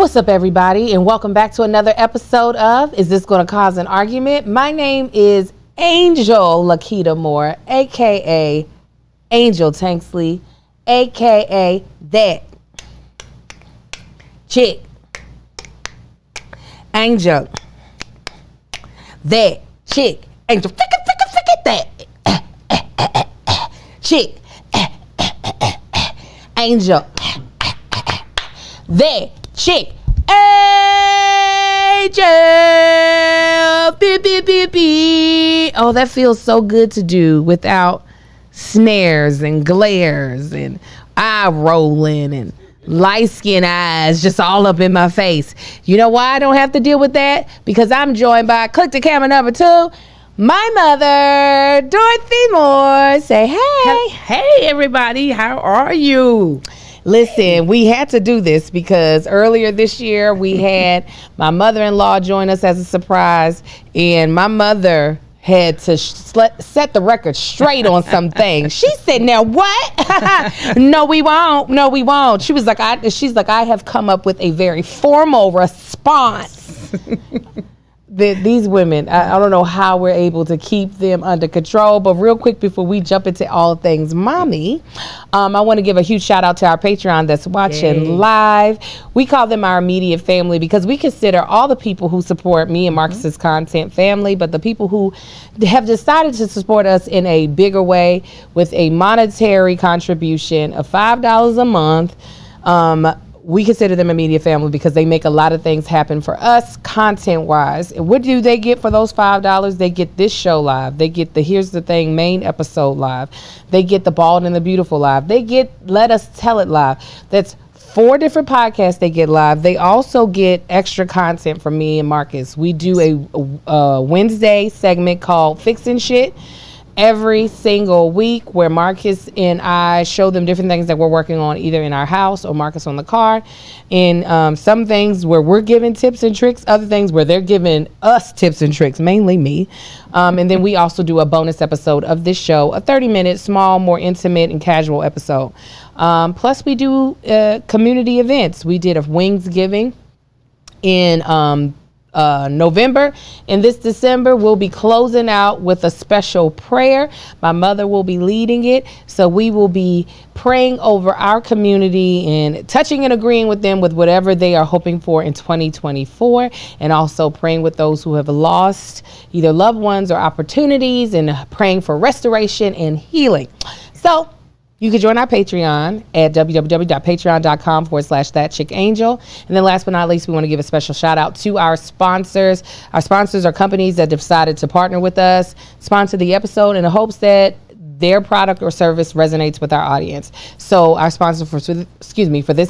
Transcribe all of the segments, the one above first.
What's up, everybody, and welcome back to another episode of Is This Gonna Cause an Argument? My name is Angel Lakita Moore, a.k.a. Angel Tanksley, a.k.a. that chick. Angel. That chick. Angel. That chick. Angel. That chick. Angel. Beep, beep, beep, beep. Oh, that feels so good to do without snares and glares and eye rolling and light skin eyes just all up in my face. You know why I don't have to deal with that? Because I'm joined by, click the camera number 2, my mother, Dorothy Moore. Say hey. Hey, everybody. How are you? Listen, we had to do this because earlier this year we had my mother-in-law join us as a surprise, and my mother had to set the record straight on some things. She said, now what? No, we won't. No, we won't. She's like, I have come up with a very formal response. These women, I don't know how we're able to keep them under control, but real quick before we jump into all things mommy, I want to give a huge shout out to our Patreon that's watching live. We call them our immediate family because we consider all the people who support me and Marcus's content family, but the people who have decided to support us in a bigger way with a monetary contribution of $5 a month, we consider them immediate family because they make a lot of things happen for us content-wise. And what do they get for those $5? They get this show live. They get the Here's the Thing main episode live. They get the Bald and the Beautiful live. They get Let Us Tell It live. That's 4 different podcasts they get live. They also get extra content from me and Marcus. We do a Wednesday segment called Fixin' Shit every single week where Marcus and I show them different things that we're working on either in our house or Marcus on the car. And some things where we're giving tips and tricks, other things where they're giving us tips and tricks, mainly me. And then we also do a bonus episode of this show, a 30-minute, small, more intimate and casual episode. Plus we do community events. We did a Wings Giving in November, and this December we'll be closing out with a special prayer. My mother will be leading it, so we will be praying over our community and touching and agreeing with them with whatever they are hoping for in 2024, and also praying with those who have lost either loved ones or opportunities and praying for restoration and healing. So you can join our Patreon at www.patreon.com/thatchickangel. And then last but not least, we want to give a special shout out to our sponsors. Our sponsors are companies that decided to partner with us, sponsor the episode in the hopes that their product or service resonates with our audience. So our sponsors for this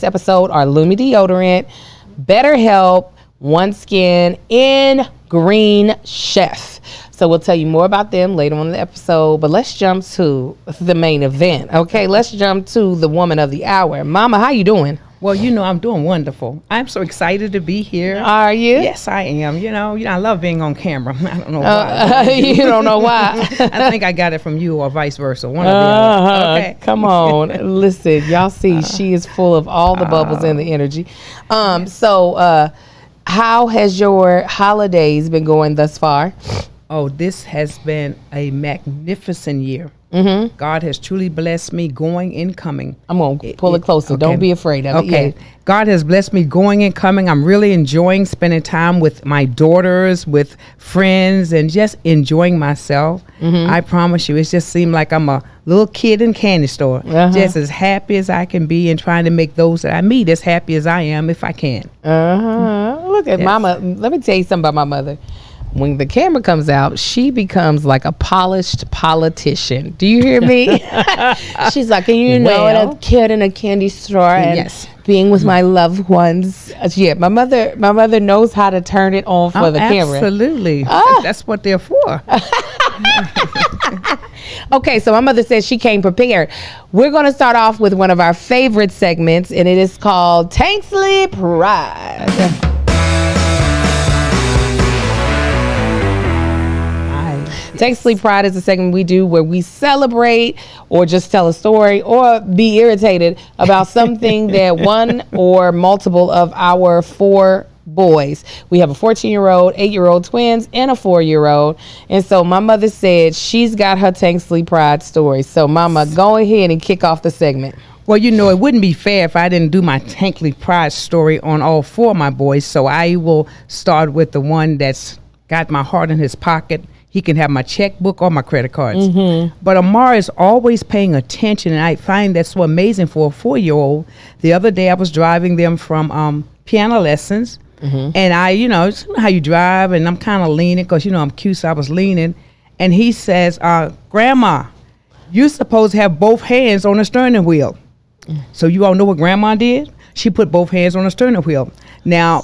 episode are Lumi deodorant, BetterHelp, OneSkin, and Green Chef. So we'll tell you more about them later on in the episode, but let's jump to the main event. Okay, let's jump to the woman of the hour. Mama, how you doing? Well, you know, I'm doing wonderful. I'm so excited to be here. Are you? Yes, I am. You know, I love being on camera. I don't know why. You don't know why? I think I got it from you or vice versa. One or the other. Okay. Come on. Listen, y'all see she is full of all the bubbles and the energy. So how has your holidays been going thus far? Oh, this has been a magnificent year. Mm-hmm. God has truly blessed me going and coming. I'm going to pull it closer. Okay. Don't be afraid of it. Okay. Yeah. God has blessed me going and coming. I'm really enjoying spending time with my daughters, with friends, and just enjoying myself. Mm-hmm. I promise you, it just seemed like I'm a little kid in a candy store, just as happy as I can be and trying to make those that I meet as happy as I am if I can. Look at Mama. Let me tell you something about my mother. When the camera comes out, she becomes like a polished politician. Do you hear me? She's like, you know, a kid in a candy store and being with my loved ones. Yeah, my mother knows how to turn it on for the camera. Absolutely. That's what they're for. Okay, so my mother says she came prepared. We're going to start off with one of our favorite segments, and it is called Tanksley Pride. Tanksley Pride is a segment we do where we celebrate or just tell a story or be irritated about something that one or multiple of our 4 boys. We have a 14-year-old, 8-year-old twins, and a 4-year-old. And so my mother said she's got her Tanksley Pride story. So Mama, go ahead and kick off the segment. Well, it wouldn't be fair if I didn't do my Tanksley Pride story on all 4 of my boys. So I will start with the one that's got my heart in his pocket. He can have my checkbook or my credit cards. But Amar is always paying attention, and I find that's so amazing for a 4-year-old. The other day I was driving them from piano lessons. And I, it's how you drive, and I'm kind of leaning because, I'm cute, so I was leaning. And he says, Grandma, you're supposed to have both hands on the steering wheel. So you all know what Grandma did? She put both hands on the steering wheel. Now,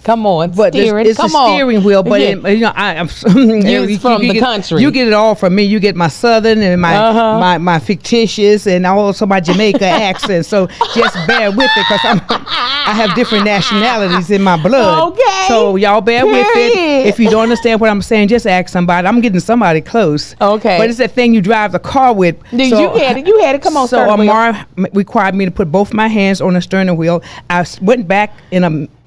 come on, but it's a steering wheel. But I'm you from the country. You get it all from me. You get my southern and my fictitious and also my Jamaica accent. So just bear with it because I have different nationalities in my blood. Okay. So y'all bear with it. If you don't understand what I'm saying, just ask somebody. I'm getting somebody close. Okay. But it's that thing you drive the car with. You had it. Come on. So Amar required me to put both my hands on the steering wheel. I went back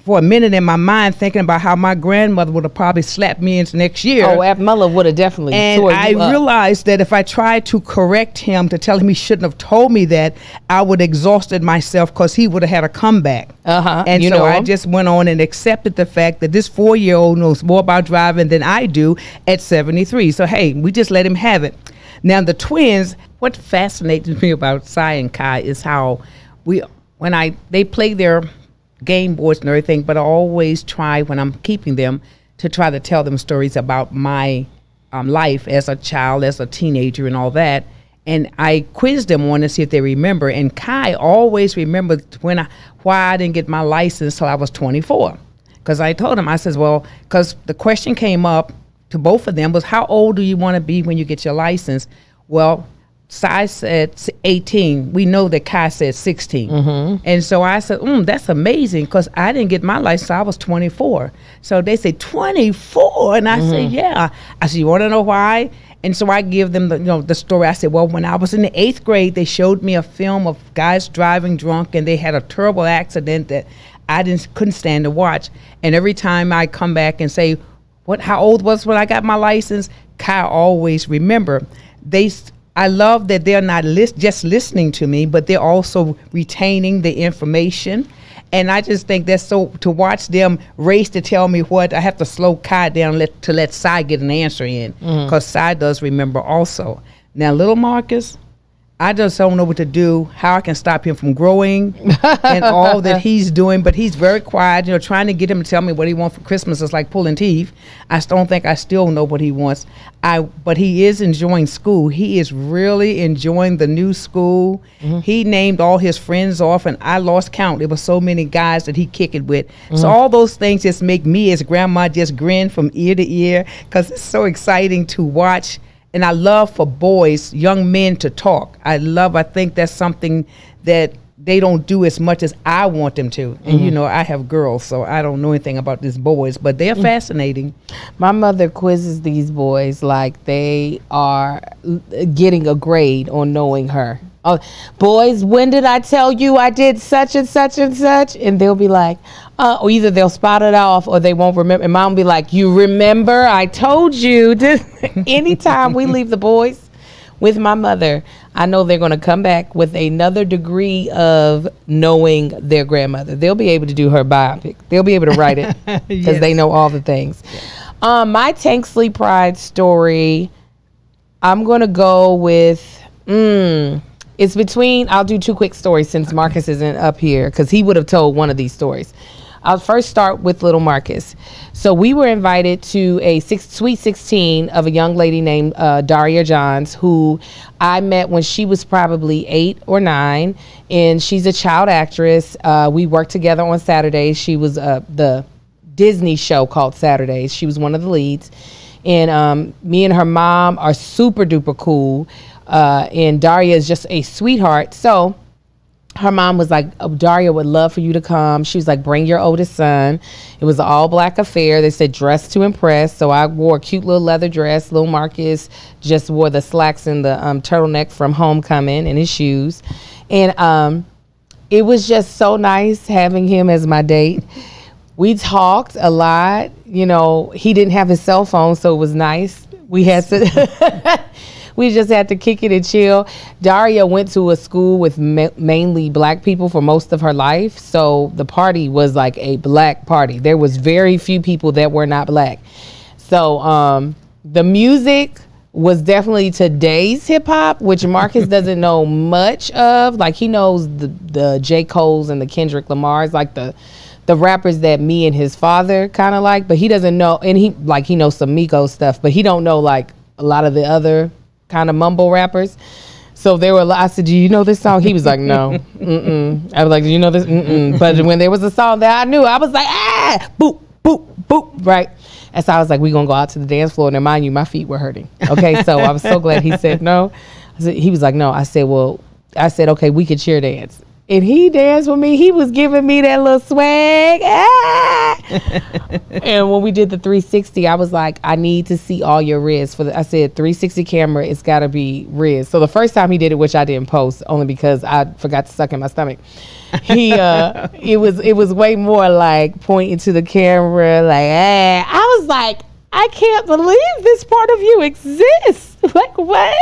for a minute in my mind thinking about how my grandmother would have probably slapped me into next year. Oh, Aunt Mother would have definitely tore you up. And I realized that if I tried to correct him to tell him he shouldn't have told me that, I would have exhausted myself because he would have had a comeback. And so I just went on and accepted the fact that this 4-year-old knows more about driving than I do at 73. So, hey, we just let him have it. Now, the twins, what fascinates me about Sai and Kai is how they play their game boards and everything, but I always try when I'm keeping them to try to tell them stories about my life as a child, as a teenager and all that. And I quizzed them on to see if they remember. And Kai always remembered why I didn't get my license till I was 24. Because I told him, I says, well, because the question came up to both of them was, how old do you want to be when you get your license? Well, Sai said 18. We know that Kai said 16. And so I said, that's amazing because I didn't get my license. I was 24. So they say 24. And I say, yeah. I said, you want to know why? And so I give them the story. I said, well, when I was in the 8th grade, they showed me a film of guys driving drunk and they had a terrible accident that I couldn't stand to watch. And every time I come back and say, how old was when I got my license? Kai always remember. I love that they're not just listening to me, but they're also retaining the information. And I just think that's to watch them race to tell me what, I have to slow Kai down to let Sai get an answer in, because Sai does remember also. Now, little Marcus, I just don't know what to do, how I can stop him from growing and all that he's doing. But he's very quiet, trying to get him to tell me what he wants for Christmas is like pulling teeth. I don't think I still know what he wants. But he is enjoying school. He is really enjoying the new school. He named all his friends off, and I lost count. It was so many guys that he kicked it with. So all those things just make me as grandma just grin from ear to ear because it's so exciting to watch. And I love for boys, young men, to talk. I think that's something that they don't do as much as I want them to. And, I have girls, so I don't know anything about these boys, but they're fascinating. My mother quizzes these boys like they are getting a grade on knowing her. Oh, boys, when did I tell you I did such and such and such? And they'll be like, or either they'll spot it off or they won't remember. And mom will be like, you remember? I told you. Anytime we leave the boys with my mother, I know they're going to come back with another degree of knowing their grandmother. They'll be able to do her biopic. They'll be able to write it because they know all the things. My Tanksley Pride story, I'm going to go with... It's between, I'll do 2 quick stories since Marcus isn't up here because he would have told one of these stories. I'll first start with little Marcus. So we were invited to a sweet 16 of a young lady named Daria Johns, who I met when she was probably 8 or 9, and she's a child actress. We worked together on Saturdays. She was the Disney show called Saturdays. She was one of the leads. And me and her mom are super duper cool. And Daria is just a sweetheart. So her mom was like, oh, Daria would love for you to come. She was like, bring your oldest son. It was an all black affair. They said dress to impress. So I wore a cute little leather dress. Little Marcus just wore the slacks and the turtleneck from homecoming and his shoes. And it was just so nice having him as my date. We talked a lot. You know, he didn't have his cell phone, so it was nice. We had to... We just had to kick it and chill. Daria went to a school with mainly black people for most of her life. So the party was like a black party. There was very few people that were not black. So the music was definitely today's hip hop, which Marcus doesn't know much of. Like he knows the J. Cole's and the Kendrick Lamar's, like the rappers that me and his father kind of like, but he doesn't know. And he knows some Migos stuff, but he don't know like a lot of the other kind of mumble rappers. So there were, I said, do you know this song? He was like, no. I was like, do you know this? But when there was a song that I knew, I was like, boop, boop, boop, right? And so I was like, we're going to go out to the dance floor. And mind you, my feet were hurting. Okay, so I was so glad he said no. He was like, no. I said, okay, we could cheer dance. And he danced with me. He was giving me that little swag. And when we did the 360, I was like, I need to see all your riz. I said 360 camera, it's got to be riz. So the first time he did it, which I didn't post, only because I forgot to suck in my stomach. It was way more like pointing to the camera, like, I was like, I can't believe this part of you exists. Like, what?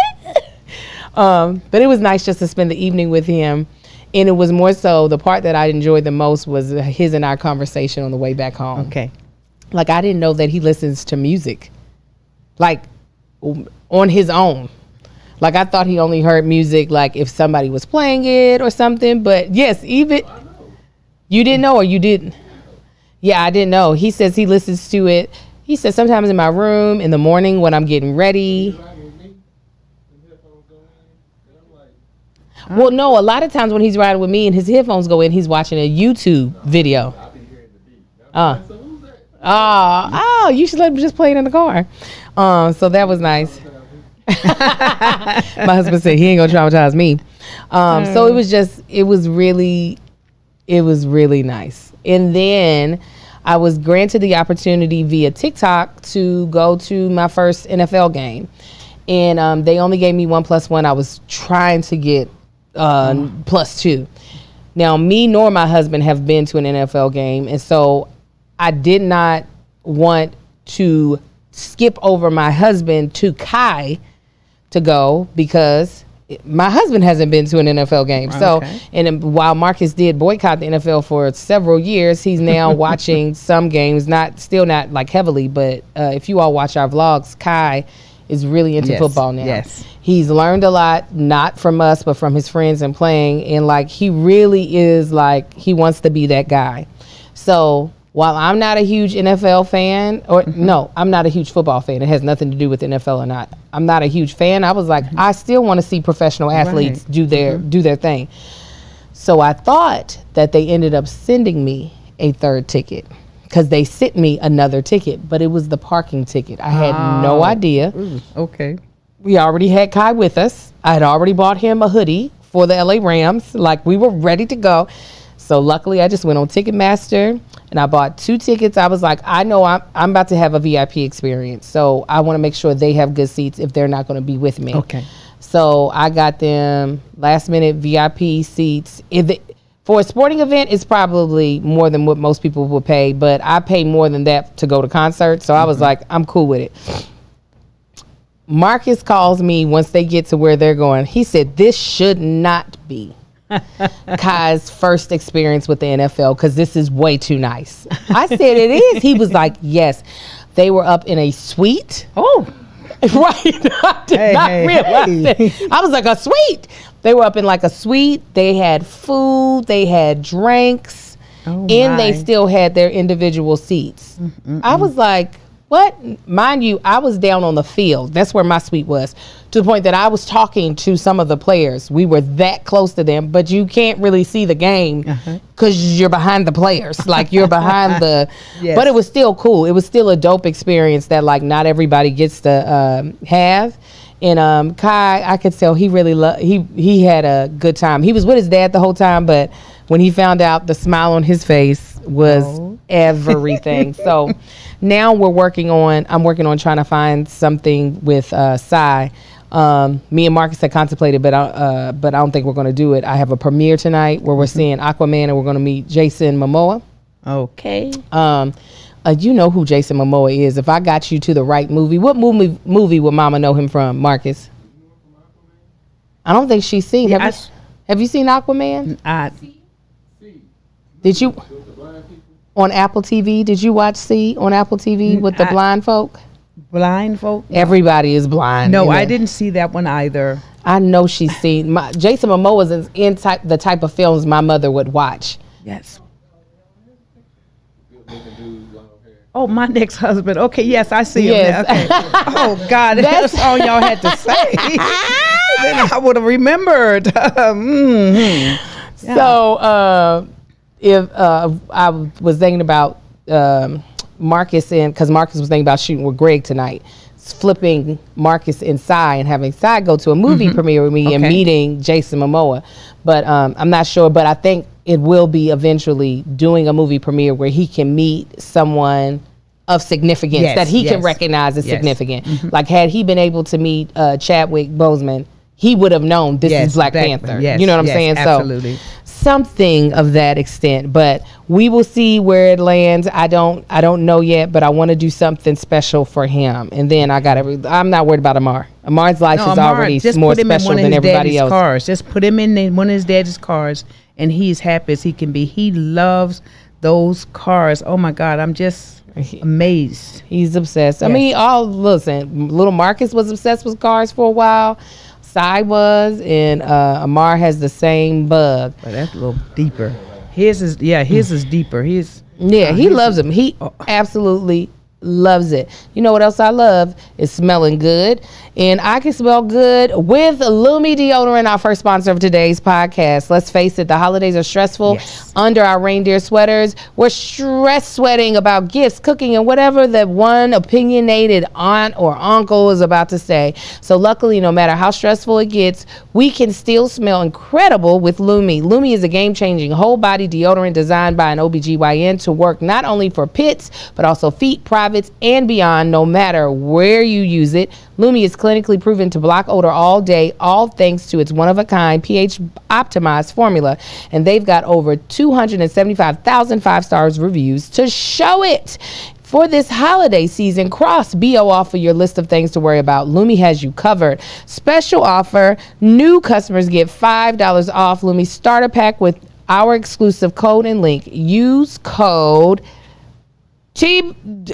But it was nice just to spend the evening with him. And it was more so, the part that I enjoyed the most was his and our conversation on the way back home. Okay. Like, I didn't know that he listens to music, like, on his own. Like, I thought he only heard music, like, if somebody was playing it or something. But, yes, even... You didn't know or you didn't? Yeah, I didn't know. He says he listens to it. He says sometimes in my room, in the morning when I'm getting ready. Well, no, a lot of times when he's riding with me and his headphones go in, he's watching a YouTube video. You should let him just play it in the car. So that was nice. My husband said he ain't gonna traumatize me. So it was really nice. And then I was granted the opportunity via TikTok to go to my first NFL game. And they only gave me 1+1. I was trying to get +2. Now, me nor my husband have been to an NFL game, and so I did not want to skip over my husband to Kai to go because my husband hasn't been to an NFL game. Okay. So, and while Marcus did boycott the NFL for several years, he's now watching some games, still not like heavily, but if you all watch our vlogs, Kai is really into football now. Yes. He's learned a lot, not from us, but from his friends and playing. And like, he really is like, he wants to be that guy. So while I'm not a huge NFL fan, no, I'm not a huge football fan. It has nothing to do with NFL or not. I'm not a huge fan. I was like, I still want to see professional athletes do their thing. So I thought that they ended up sending me a third ticket, because they sent me another ticket, but it was the parking ticket. I had no idea. Okay. We already had Kai with us. I had already bought him a hoodie for the LA Rams. Like, we were ready to go. So luckily, I just went on Ticketmaster and I bought 2 tickets. I was like, I know I'm about to have a VIP experience, so I want to make sure they have good seats if they're not going to be with me. Okay. So I got them last minute VIP seats. For a sporting event, it's probably more than what most people would pay, but I pay more than that to go to concerts. So I was like, I'm cool with it. Marcus calls me once they get to where they're going. He said, this should not be Kai's first experience with the NFL because this is way too nice. I said, it is. He was like, yes. They were up in a suite. Oh. Right. I did not realize that. I was like, a suite. They were up in like a suite. They had food. They had drinks. And they still had their individual seats. I was like, what? Mind you, I was down on the field. That's where my suite was. To the point that I was talking to some of the players. We were that close to them, but you can't really see the game because you're behind the players. Like, you're behind the... Yes. But it was still cool. It was still a dope experience that, like, not everybody gets to have. And Kai, I could tell he really he had a good time. He was with his dad the whole time, but when he found out, the smile on his face was everything. So now I'm working on trying to find something with Sai. Me and Marcus had contemplated, but I don't think we're going to do it. I have a premiere tonight where we're seeing Aquaman, and we're going to meet Jason Momoa. Okay. You know who Jason Momoa is. If I got you to the right movie, what movie would Mama know him from, Marcus? I don't think she's seen. Have you seen Aquaman? Did you on Apple TV? Did you watch See on Apple TV with the blind folk? Blind folk? Everybody is blind. No, I didn't see that one either. I know she's seen. Jason Momoa is in the type of films my mother would watch. Yes. Oh, my next husband. Okay, yes, I see him. Okay. Oh, God, that's all y'all had to say. Then I would have remembered. Yeah. So, if I was thinking about Marcus, because Marcus was thinking about shooting with Greg tonight, flipping Marcus and Sai and having Sai go to a movie premiere with me and meeting Jason Momoa. But I'm not sure, but I think it will be eventually doing a movie premiere where he can meet someone of significance that he can recognize as significant. Like, had he been able to meet Chadwick Boseman, he would have known this is Black Panther. You know what I'm saying? Absolutely. So something of that extent, but we will see where it lands. I don't know yet, but I want to do something special for him. And then I'm not worried about Amar. Amar's life is already more special than everybody else. Cars. Just put him in one of his daddy's cars, and he's happy as he can be. He loves those cars. Oh my God, I'm just amazed. He's obsessed. Yes. I mean, listen, little Marcus was obsessed with cars for a while. Sai was, and Amar has the same bug. But that's a little deeper. His is deeper. He loves them. He absolutely loves it. You know what else I love is smelling good, and I can smell good with Lumi deodorant, our first sponsor of today's podcast. Let's face it, the holidays are stressful. Under our reindeer sweaters, we're stress sweating about gifts, cooking, and whatever that one opinionated aunt or uncle is about to say. So luckily, no matter how stressful it gets, we can still smell incredible with Lumi. Lumi is a game-changing whole body deodorant designed by an OBGYN to work not only for pits but also feet, privates, and beyond, no matter where you use it. Lumi is clinically proven to block odor all day, all thanks to its one-of-a-kind pH-optimized formula. And they've got over 275,000 five-star reviews to show it. For this holiday season, cross BO off of your list of things to worry about. Lumi has you covered. Special offer, new customers get $5 off Lumi starter pack with our exclusive code and link. Use code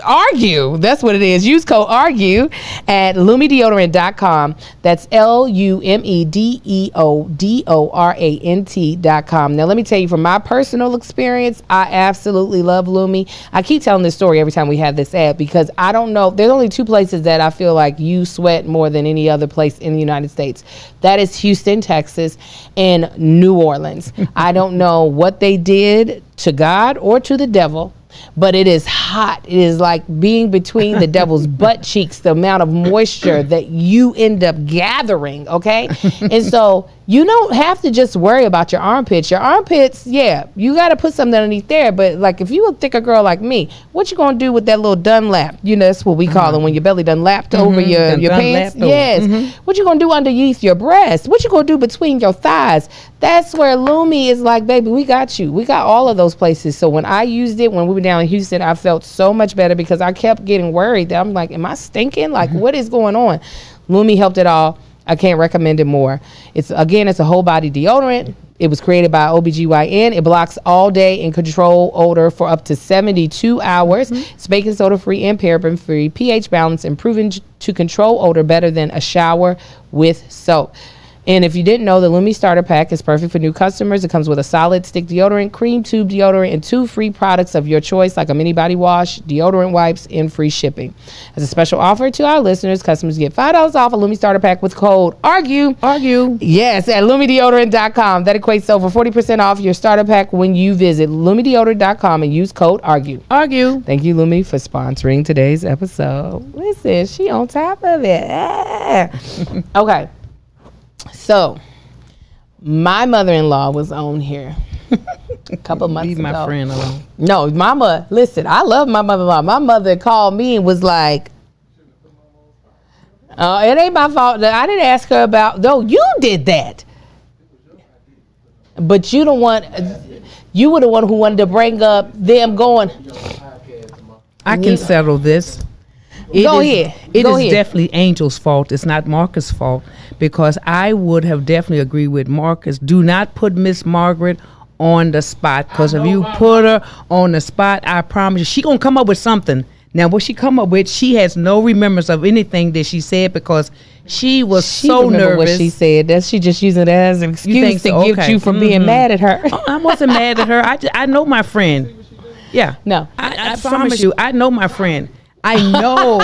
argue. That's what it is. Use code argue at lumideodorant.com. That's LUMEDEODORANT.com. Now let me tell you, from my personal experience, I absolutely love Lumi. I keep telling this story every time we have this ad because I don't know, there's only two places that I feel like you sweat more than any other place in the United States. That is Houston, Texas, and New Orleans. I don't know what they did to God or to the devil, but it is hot. It is like being between the devil's butt cheeks, the amount of moisture that you end up gathering, okay? And so you don't have to just worry about your armpits. Your armpits, you got to put something underneath there. But like if you a thicker girl like me, what you going to do with that little Dunlap? You know, that's what we call it when your belly done lapped over your pants. Yes. What you going to do underneath your breast? What you going to do between your thighs? That's where Lumi is like, baby, we got you. We got all of those places. So when I used it, when we were down in Houston, I felt so much better because I kept getting worried that I'm like, am I stinking? Like, what is going on? Lumi helped it all. I can't recommend it more. It's a whole body deodorant. It was created by OBGYN. It blocks all day and control odor for up to 72 hours. It's baking soda free and paraben free, pH balanced, and proven to control odor better than a shower with soap. And if you didn't know, the Lumi Starter Pack is perfect for new customers. It comes with a solid stick deodorant, cream tube deodorant, and 2 free products of your choice, like a mini body wash, deodorant wipes, and free shipping. As a special offer to our listeners, customers get $5 off a Lumi Starter Pack with code ARGUE. Argue. Yes, at LumiDeodorant.com. That equates to over 40% off your starter pack when you visit LumiDeodorant.com and use code ARGUE. Argue. Thank you, Lumi, for sponsoring today's episode. Listen, she on top of it. Okay. So, my mother-in-law was on here a couple months ago. Leave my friend alone. No, mama, listen, I love my mother-in-law. My mother called me and was like, it ain't my fault. I didn't ask her about, no, you did that. But you were the one who wanted to bring up them going. I can settle this. Go ahead. It is definitely Angel's fault. It's not Marcus' fault, because I would have definitely agreed with Marcus. Do not put Miss Margaret on the spot, because if you put her on the spot, I promise you, she gonna come up with something. Now, what she come up with, she has no remembrance of anything that she said, because she was so nervous. What she said, that she just using it as an excuse to guilt you for being mad at her. Oh, I wasn't mad at her. I know my friend. Yeah. No, I promise you, I know my friend. I know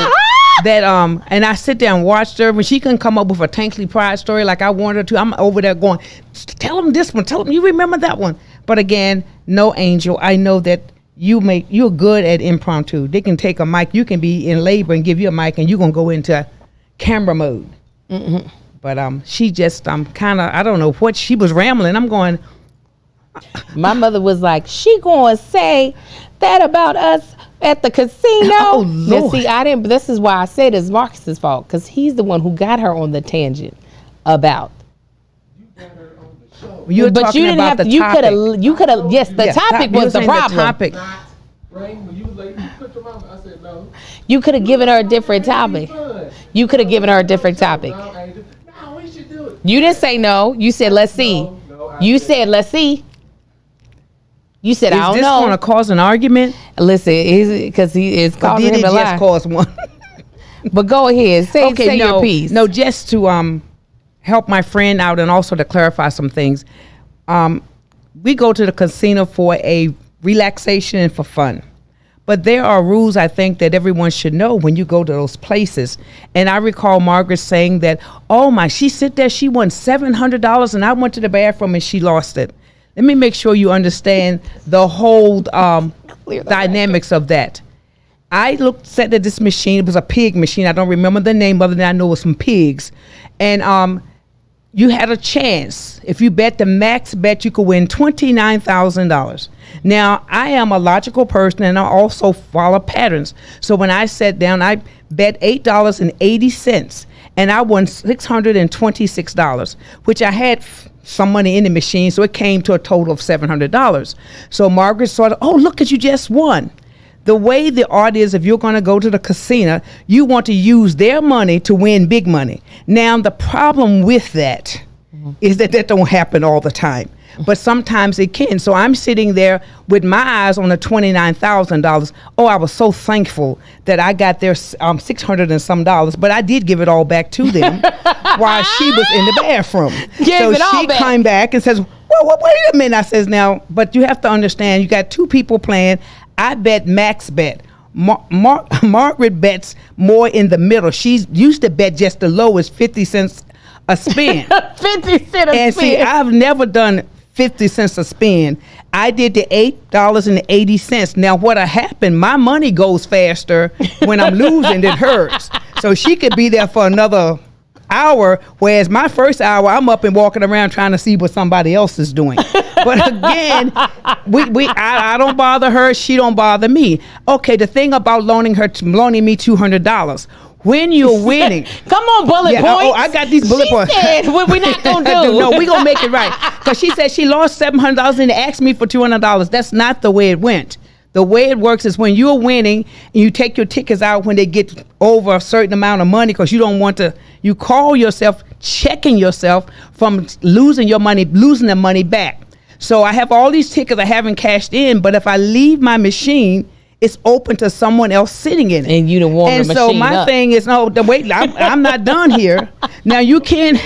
that, and I sit there and watch her when she can come up with a Tanksley Pride story like I want her to. I'm over there going, tell them this one, tell them you remember that one. But again, no, Angel, I know that you're good at impromptu. They can take a mic, you can be in labor and give you a mic, and you're gonna go into camera mode. Mm-hmm. But she just kind of, I don't know what she was rambling. I'm going. My mother was like, she gonna say that about us at the casino. Oh, Lord. See, I didn't. This is why I said it's Marcus's fault, because he's the one who got her on the tangent about. You were talking about the topic. You could have. Yes, the topic was the problem. Topic. You could have given her a different topic. You could have given her a different topic. You didn't say no. You said let's see. You said let's see. You said I don't know. Is this going to cause an argument? Listen, because he is causing him to lie. Just cause one. But go ahead, say your piece. No, just to help my friend out and also to clarify some things. We go to the casino for a relaxation and for fun. But there are rules, I think, that everyone should know when you go to those places. And I recall Margaret saying that, she sit there, she won $700, and I went to the bathroom and she lost it. Let me make sure you understand the whole dynamics of that. I sat at this machine. It was a pig machine. I don't remember the name other than I know it was some pigs. And you had a chance. If you bet the max bet, you could win $29,000. Now, I am a logical person, and I also follow patterns. So when I sat down, I bet $8.80, and I won $626, which I had some money in the machine, so it came to a total of $700. So Margaret sort of, look at you just won. The way the art is, if you're going to go to the casino, you want to use their money to win big money. Now, the problem with that is that don't happen all the time. But sometimes it can. So I'm sitting there with my eyes on the $29,000. I was so thankful that I got their $600 and some dollars, but I did give it all back to them while she was in the bathroom. So she came back and says, well, wait a minute. I says, now, but you have to understand, you got two people playing. I bet max bet. Margaret bets more in the middle. She used to bet just the lowest 50 cents a spin. 50 cents a spin. And see, I've never done 50 cents a spin. I did the $8.80. Now, what happened, my money goes faster when I'm losing than hers. So she could be there for another hour, whereas my first hour, I'm up and walking around trying to see what somebody else is doing. But again, I don't bother her. She don't bother me. Okay, the thing about loaning me $200. When you're winning. Come on, bullet points. I got these bullet points. What we're not going to do. No, we're going to make it right. Because she said she lost $700 and asked me for $200. That's not the way it went. The way it works is when you're winning and you take your tickets out when they get over a certain amount of money, because you don't want to, you call yourself checking yourself from losing the money back. So I have all these tickets I haven't cashed in, but if I leave my machine, it's open to someone else sitting in it. And you don't want the machine so my up. Thing is, wait, I'm not done here. Now you can't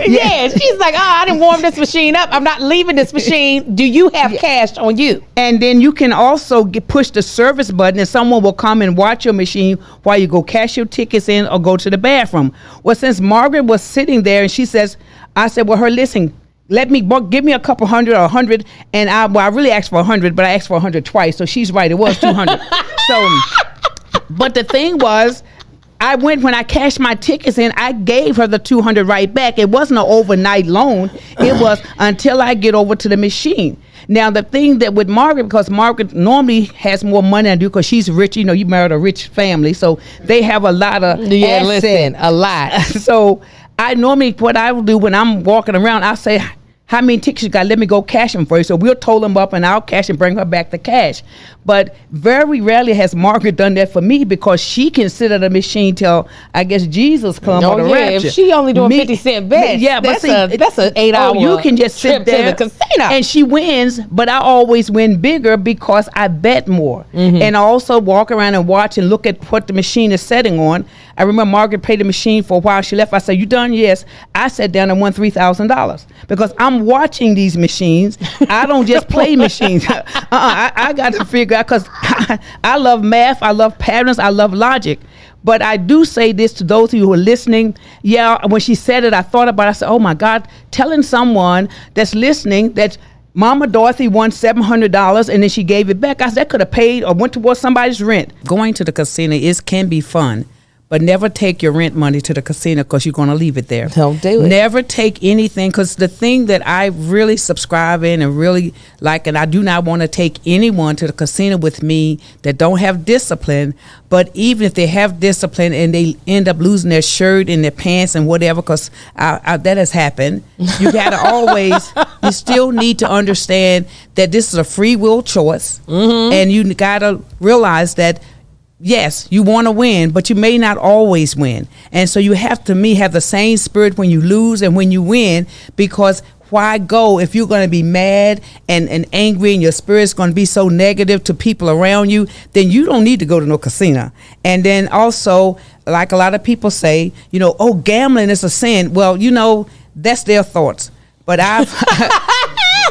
Yeah, she's like, oh, I didn't warm this machine up. I'm not leaving this machine. Do you have cash on you? And then you can also push the service button and someone will come and watch your machine while you go cash your tickets in or go to the bathroom. Well, since Margaret was sitting there and she says, I said, well, listen, give me a couple hundred or 100. And I really asked for 100, but I asked for 100 twice. So she's right. It was 200. But the thing was, when I cashed my tickets in, I gave her the 200 right back. It wasn't an overnight loan. It was until I get over to the machine. Now, the thing that with Margaret, because Margaret normally has more money than I do because she's rich. You know, you married a rich family. So they have a lot of assets. Listen, a lot. So I normally, what I will do when I'm walking around, I'll say, how many tickets you got? Let me go cash them for you. So we'll total them up and I'll cash and bring her back the cash. But very rarely has Margaret done that for me because she can sit at a machine till, I guess, Jesus come or the rapture. If she only doing 50 cent bets, that's an 8 hour you can just sit there to the casino. And she wins, but I always win bigger because I bet more. And I also walk around and watch and look at what the machine is setting on. I remember Margaret paid the machine for a while. She left. I said, you done? Yes. I sat down and won $3,000 because I'm watching these machines. I don't just play machines. I got to figure out because I love math. I love patterns. I love logic. But I do say this to those of you who are listening. Yeah, when she said it, I thought about it. I said, oh, my God, telling someone that's listening that Mama Dorothy won $700 and then she gave it back. I said, that could have paid or went towards somebody's rent. Going to the casino can be fun. But never take your rent money to the casino because you're going to leave it there. Don't do it. Never take anything because the thing that I really subscribe in and really like, and I do not want to take anyone to the casino with me that don't have discipline. But even if they have discipline and they end up losing their shirt and their pants and whatever, because that has happened, you got to always, you still need to understand that this is a free will choice. And you got to realize that yes, you want to win, but you may not always win. And so you have to have the same spirit when you lose and when you win, because why go if you're going to be mad and angry and your spirit's going to be so negative to people around you, then you don't need to go to no casino. And then also, like a lot of people say, oh, gambling is a sin. Well, that's their thoughts. But I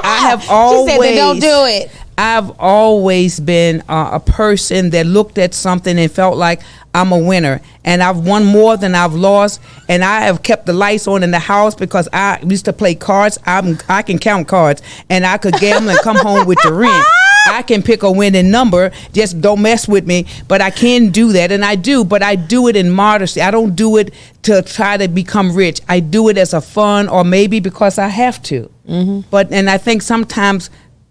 have always... She said they don't do it. I've always been a person that looked at something and felt like I'm a winner, and I've won more than I've lost, and I have kept the lights on in the house because I used to play cards. I can count cards, and I could gamble and come home with the rent. I can pick a winning number, just don't mess with me, but I can do that, and I do, but I do it in modesty. I don't do it to try to become rich. I do it as a fun or maybe because I have to. And I think sometimes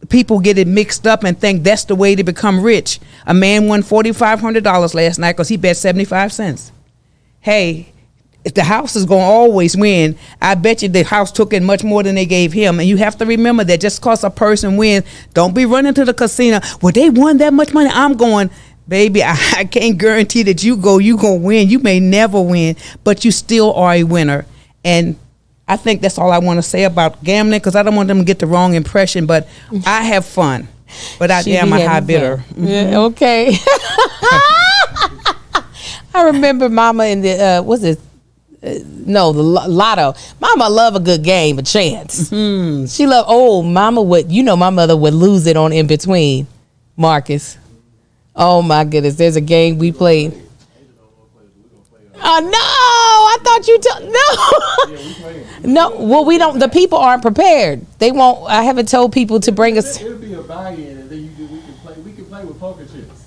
people get it mixed up and think that's the way to become rich. A man won $4,500 last night because he bet 75 cents. Hey, if the house is going to always win, I bet you the house took in much more than they gave him. And you have to remember that just because a person wins, don't be running to the casino. Well, they won that much money. I'm going, baby, I can't guarantee that you going to win. You may never win, but you still are a winner. And I think that's all I want to say about gambling because I don't want them to get the wrong impression, but I have fun. But I am a high bidder. Yeah, okay. I remember Mama in the, the lotto. Mama love a good game, a chance. She love, Mama would, my mother would lose it on In Between, Marcus. Oh my goodness, there's a game we played. Oh no! I thought you no. No, well we don't. The people aren't prepared. They won't. I haven't told people to bring us. It'll be a buy-in, and then we can play. We can play with poker chips.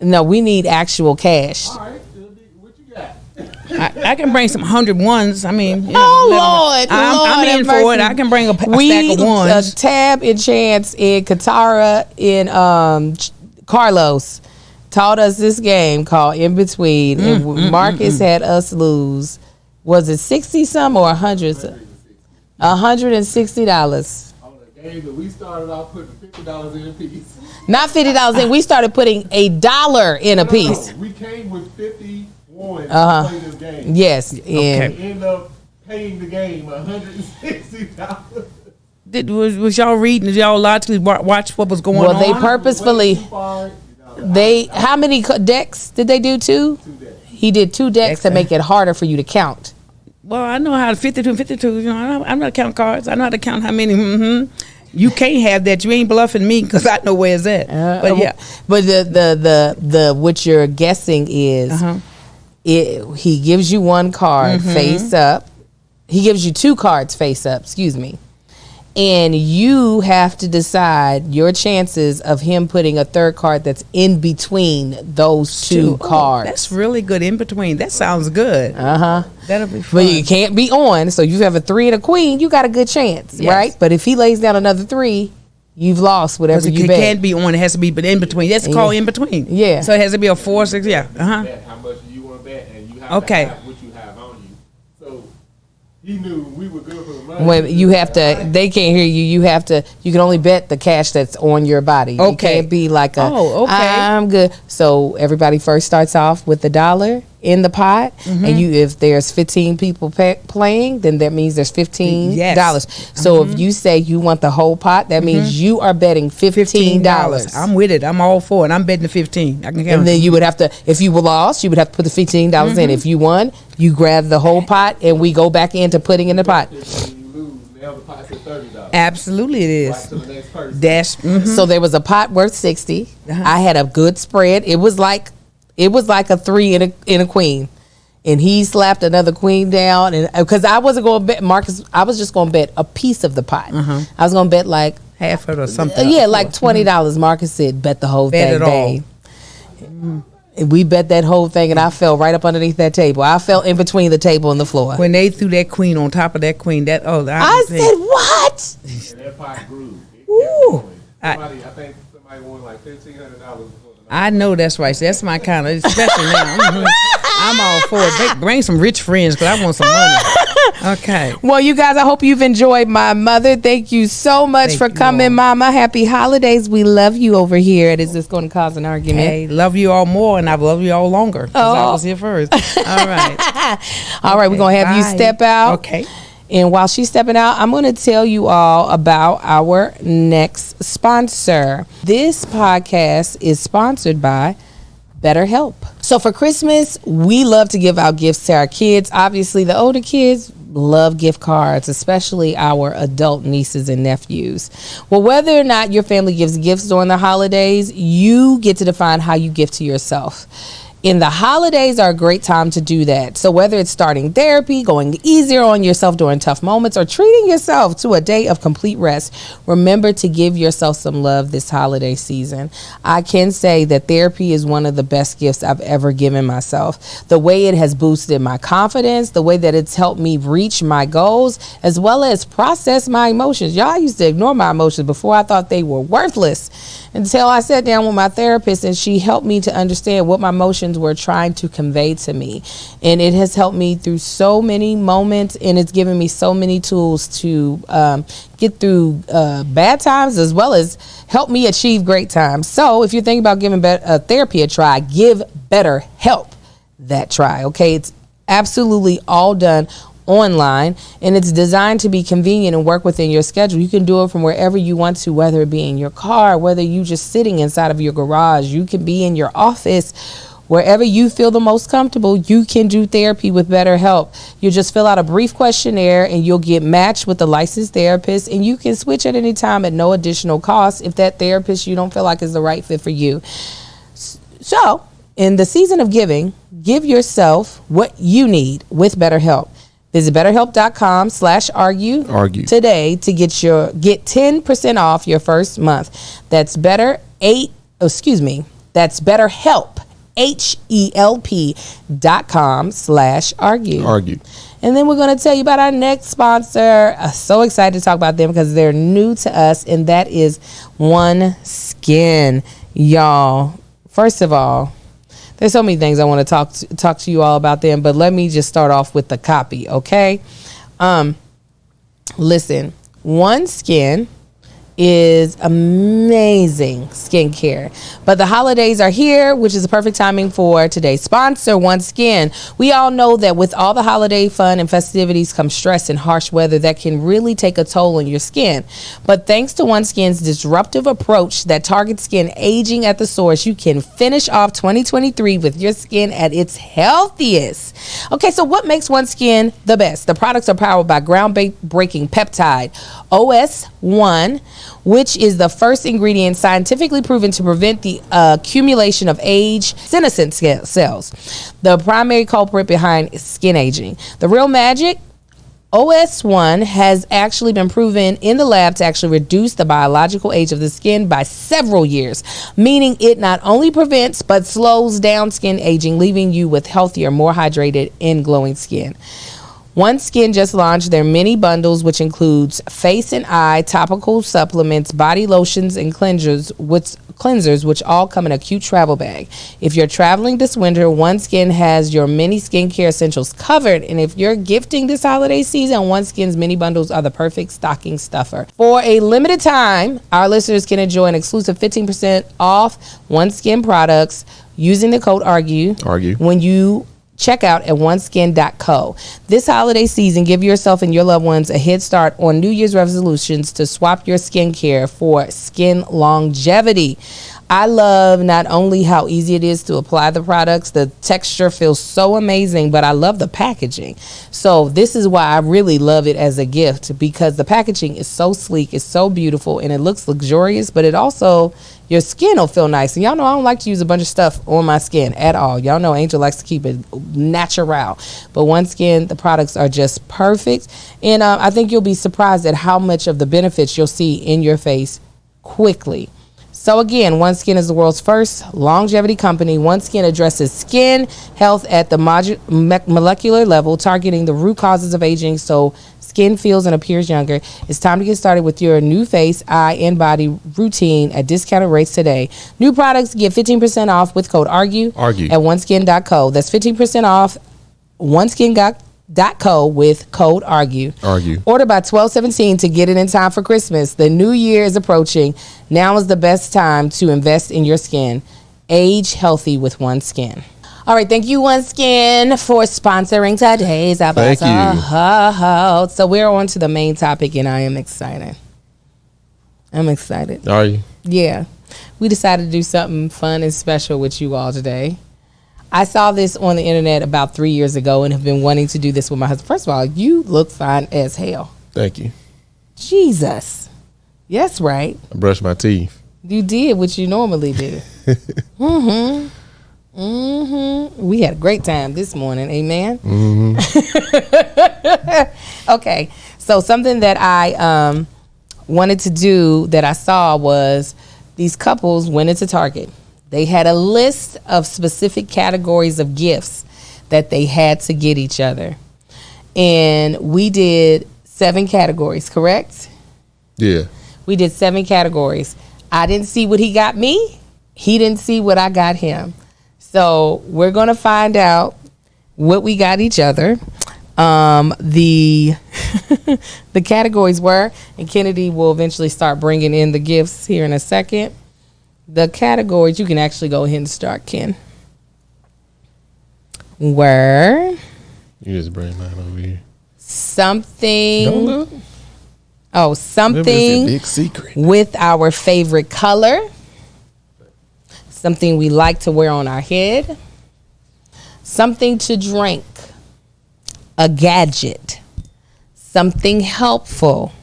No, we need actual cash. All right, what you got? I can bring some 100 ones. I mean, Lord, I'm in for it. I can bring a stack of ones. Tab and Chance in Katara in Carlos taught us this game called In Between, and Marcus had us lose. Was it 60 some or 100? $160. On the game that we started off putting $50 in a piece. Not $50 in. We started putting $1 in a piece. No. We came with 51 to play this game. Yes, and ended up paying the game $160. Was y'all reading? Did y'all logically watch what was going on? Well, they purposefully. How many decks did they do? 2 decks. He did 2 decks to make it harder for you to count. Well, I know how to 52 and 52. You know, I'm not counting cards. I know how to count how many. You can't have that. You ain't bluffing me because I know where it's at. But yeah. But the what you're guessing is he gives you one card face up. He gives you two cards face up, excuse me. And you have to decide your chances of him putting a third card that's in between those two cards. That's really good. In between. That sounds good. That'll be fun. But you can't be on. So you have a 3 and a queen, you got a good chance, right? But if he lays down another 3, you've lost whatever you bet. It can't be on. It has to be, but in between. That's called in between. Yeah. So it has to be a 4, 6. Yeah. Bet how much you want to bet, and you have to have what you have on you. So he knew we were good for the money. Wait, you have to. They can't hear you. You have to. You can only bet the cash that's on your body. Okay. It can't be like a. I'm good. So everybody first starts off with $1 in the pot, and if there's 15 people playing, then that means there's $15. So if you say you want the whole pot, that means you are betting $15. I'm with it. I'm all for it. I'm betting the 15. I can count. And then you would have to, if you were lost, you would have to put the $15 in. If you won, you grab the whole pot, and we go back into putting in the pot. If you lose, now the pot's at $30. Absolutely, it is. Right to the next person. That's So there was a pot worth 60. I had a good spread. It was like a 3 and a queen, and he slapped another queen down. And because I wasn't going to bet Marcus, I was just going to bet a piece of the pot. I was going to bet like half of it or something. like $20. Marcus said, bet the whole Bet thing. it all. And we bet that whole thing, and I fell right up underneath that table. I fell in between the table and the floor. When they threw that queen on top of that queen, I said, what? And that pot grew. Ooh. I think somebody won like $1,500 before the night. I know that's right. That's my kind of, especially now. I'm all for it. Bring some rich friends because I want some money. Okay. Well, you guys, I hope you've enjoyed my mother. Thank you so much for coming, Mama. Happy holidays. We love you over here. Is this going to cause an argument? Hey, love you all more, and I've loved you all longer because I was here first. All right. All right, we're going to have you step out. Okay. And while she's stepping out, I'm going to tell you all about our next sponsor. This podcast is sponsored by BetterHelp. So for Christmas, we love to give out gifts to our kids. Obviously, the older kids love gift cards, especially our adult nieces and nephews. Well, whether or not your family gives gifts during the holidays, you get to define how you gift to yourself. And the holidays are a great time to do that. So whether it's starting therapy, going easier on yourself during tough moments, or treating yourself to a day of complete rest, remember to give yourself some love this holiday season. I can say that therapy is one of the best gifts I've ever given myself. The way it has boosted my confidence, the way that it's helped me reach my goals, as well as process my emotions. Y'all, I used to ignore my emotions before. I thought they were worthless until I sat down with my therapist, and she helped me to understand what my emotions were trying to convey to me. And it has helped me through so many moments, and it's given me so many tools to get through bad times, as well as help me achieve great times. So if you're thinking about giving therapy a try, give BetterHelp that try. Okay, it's absolutely all done online, and it's designed to be convenient and work within your schedule. You can do it from wherever you want to, whether it be in your car, whether you just sitting inside of your garage, you can be in your office. Wherever you feel the most comfortable, you can do therapy with BetterHelp. You just fill out a brief questionnaire, and you'll get matched with a licensed therapist, and you can switch at any time at no additional cost if that therapist you don't feel like is the right fit for you. So, in the season of giving, give yourself what you need with BetterHelp. Visit BetterHelp.com/argue today to get 10% off your first month. That's That's BetterHelp. HELP.com/argue. And then we're going to tell you about our next sponsor. So excited to talk about them because they're new to us, and that is One Skin. Y'all, first of all, there's so many things I want to talk to you all about them, but let me just start off with the copy, okay? Listen, One Skin is amazing skincare. But the holidays are here, which is the perfect timing for today's sponsor, OneSkin. We all know that with all the holiday fun and festivities come stress and harsh weather that can really take a toll on your skin. But thanks to OneSkin's disruptive approach that targets skin aging at the source, you can finish off 2023 with your skin at its healthiest. Okay, so what makes OneSkin the best? The products are powered by groundbreaking peptide OS1, which is the first ingredient scientifically proven to prevent the accumulation of age senescent cells, the primary culprit behind skin aging. The real magic? OS1 has actually been proven in the lab to actually reduce the biological age of the skin by several years, meaning it not only prevents but slows down skin aging, leaving you with healthier, more hydrated, and glowing skin. OneSkin just launched their mini bundles, which includes face and eye, topical supplements, body lotions, and cleansers, which all come in a cute travel bag. If you're traveling this winter, OneSkin has your mini skincare essentials covered. And if you're gifting this holiday season, OneSkin's mini bundles are the perfect stocking stuffer. For a limited time, our listeners can enjoy an exclusive 15% off OneSkin products using the code ARGUE. When you check out at oneskin.co. This holiday season, give yourself and your loved ones a head start on New Year's resolutions to swap your skincare for skin longevity. I love not only how easy it is to apply the products, the texture feels so amazing, but I love the packaging. So this is why I really love it as a gift, because the packaging is so sleek, it's so beautiful, and it looks luxurious, but it also, your skin will feel nice. And y'all know I don't like to use a bunch of stuff on my skin at all. Y'all know Angel likes to keep it natural. But OneSkin, the products are just perfect. And I think you'll be surprised at how much of the benefits you'll see in your face quickly. So again, OneSkin is the world's first longevity company. OneSkin addresses skin health at the molecular level, targeting the root causes of aging so skin feels and appears younger. It's time to get started with your new face, eye, and body routine at discounted rates today. New products get 15% off with code ARGUE at oneskin.co. That's 15% off oneskin.co with code ARGUE. Order by 12/17 to get it in time for Christmas. The new year is approaching. Now is the best time to invest in your skin. Age healthy with OneSkin. All right, thank you, OneSkin, for sponsoring today's episode. Thank you. So we're on to the main topic, and I am excited. I'm excited. Are you? Yeah. We decided to do something fun and special with you all today. I saw this on the internet about 3 years ago and have been wanting to do this with my husband. First of all, you look fine as hell. Thank you. Jesus. Yes, right. I brushed my teeth. You did what you normally do. We had a great time this morning. Amen. Okay. So something that I wanted to do that I saw was these couples went into Target. They had a list of specific categories of gifts that they had to get each other. And we did 7 categories, correct? Yeah. We did 7 categories. I didn't see what he got me. He didn't see what I got him. So we're going to find out what we got each other. The categories were, and Kennedy will eventually start bringing in the gifts here in a second. The categories, you can actually go ahead and start, Ken, were... You just bring mine over here. Something... Oh, something big secret. With our favorite color. Something we like to wear on our head. Something to drink. A gadget. Something helpful.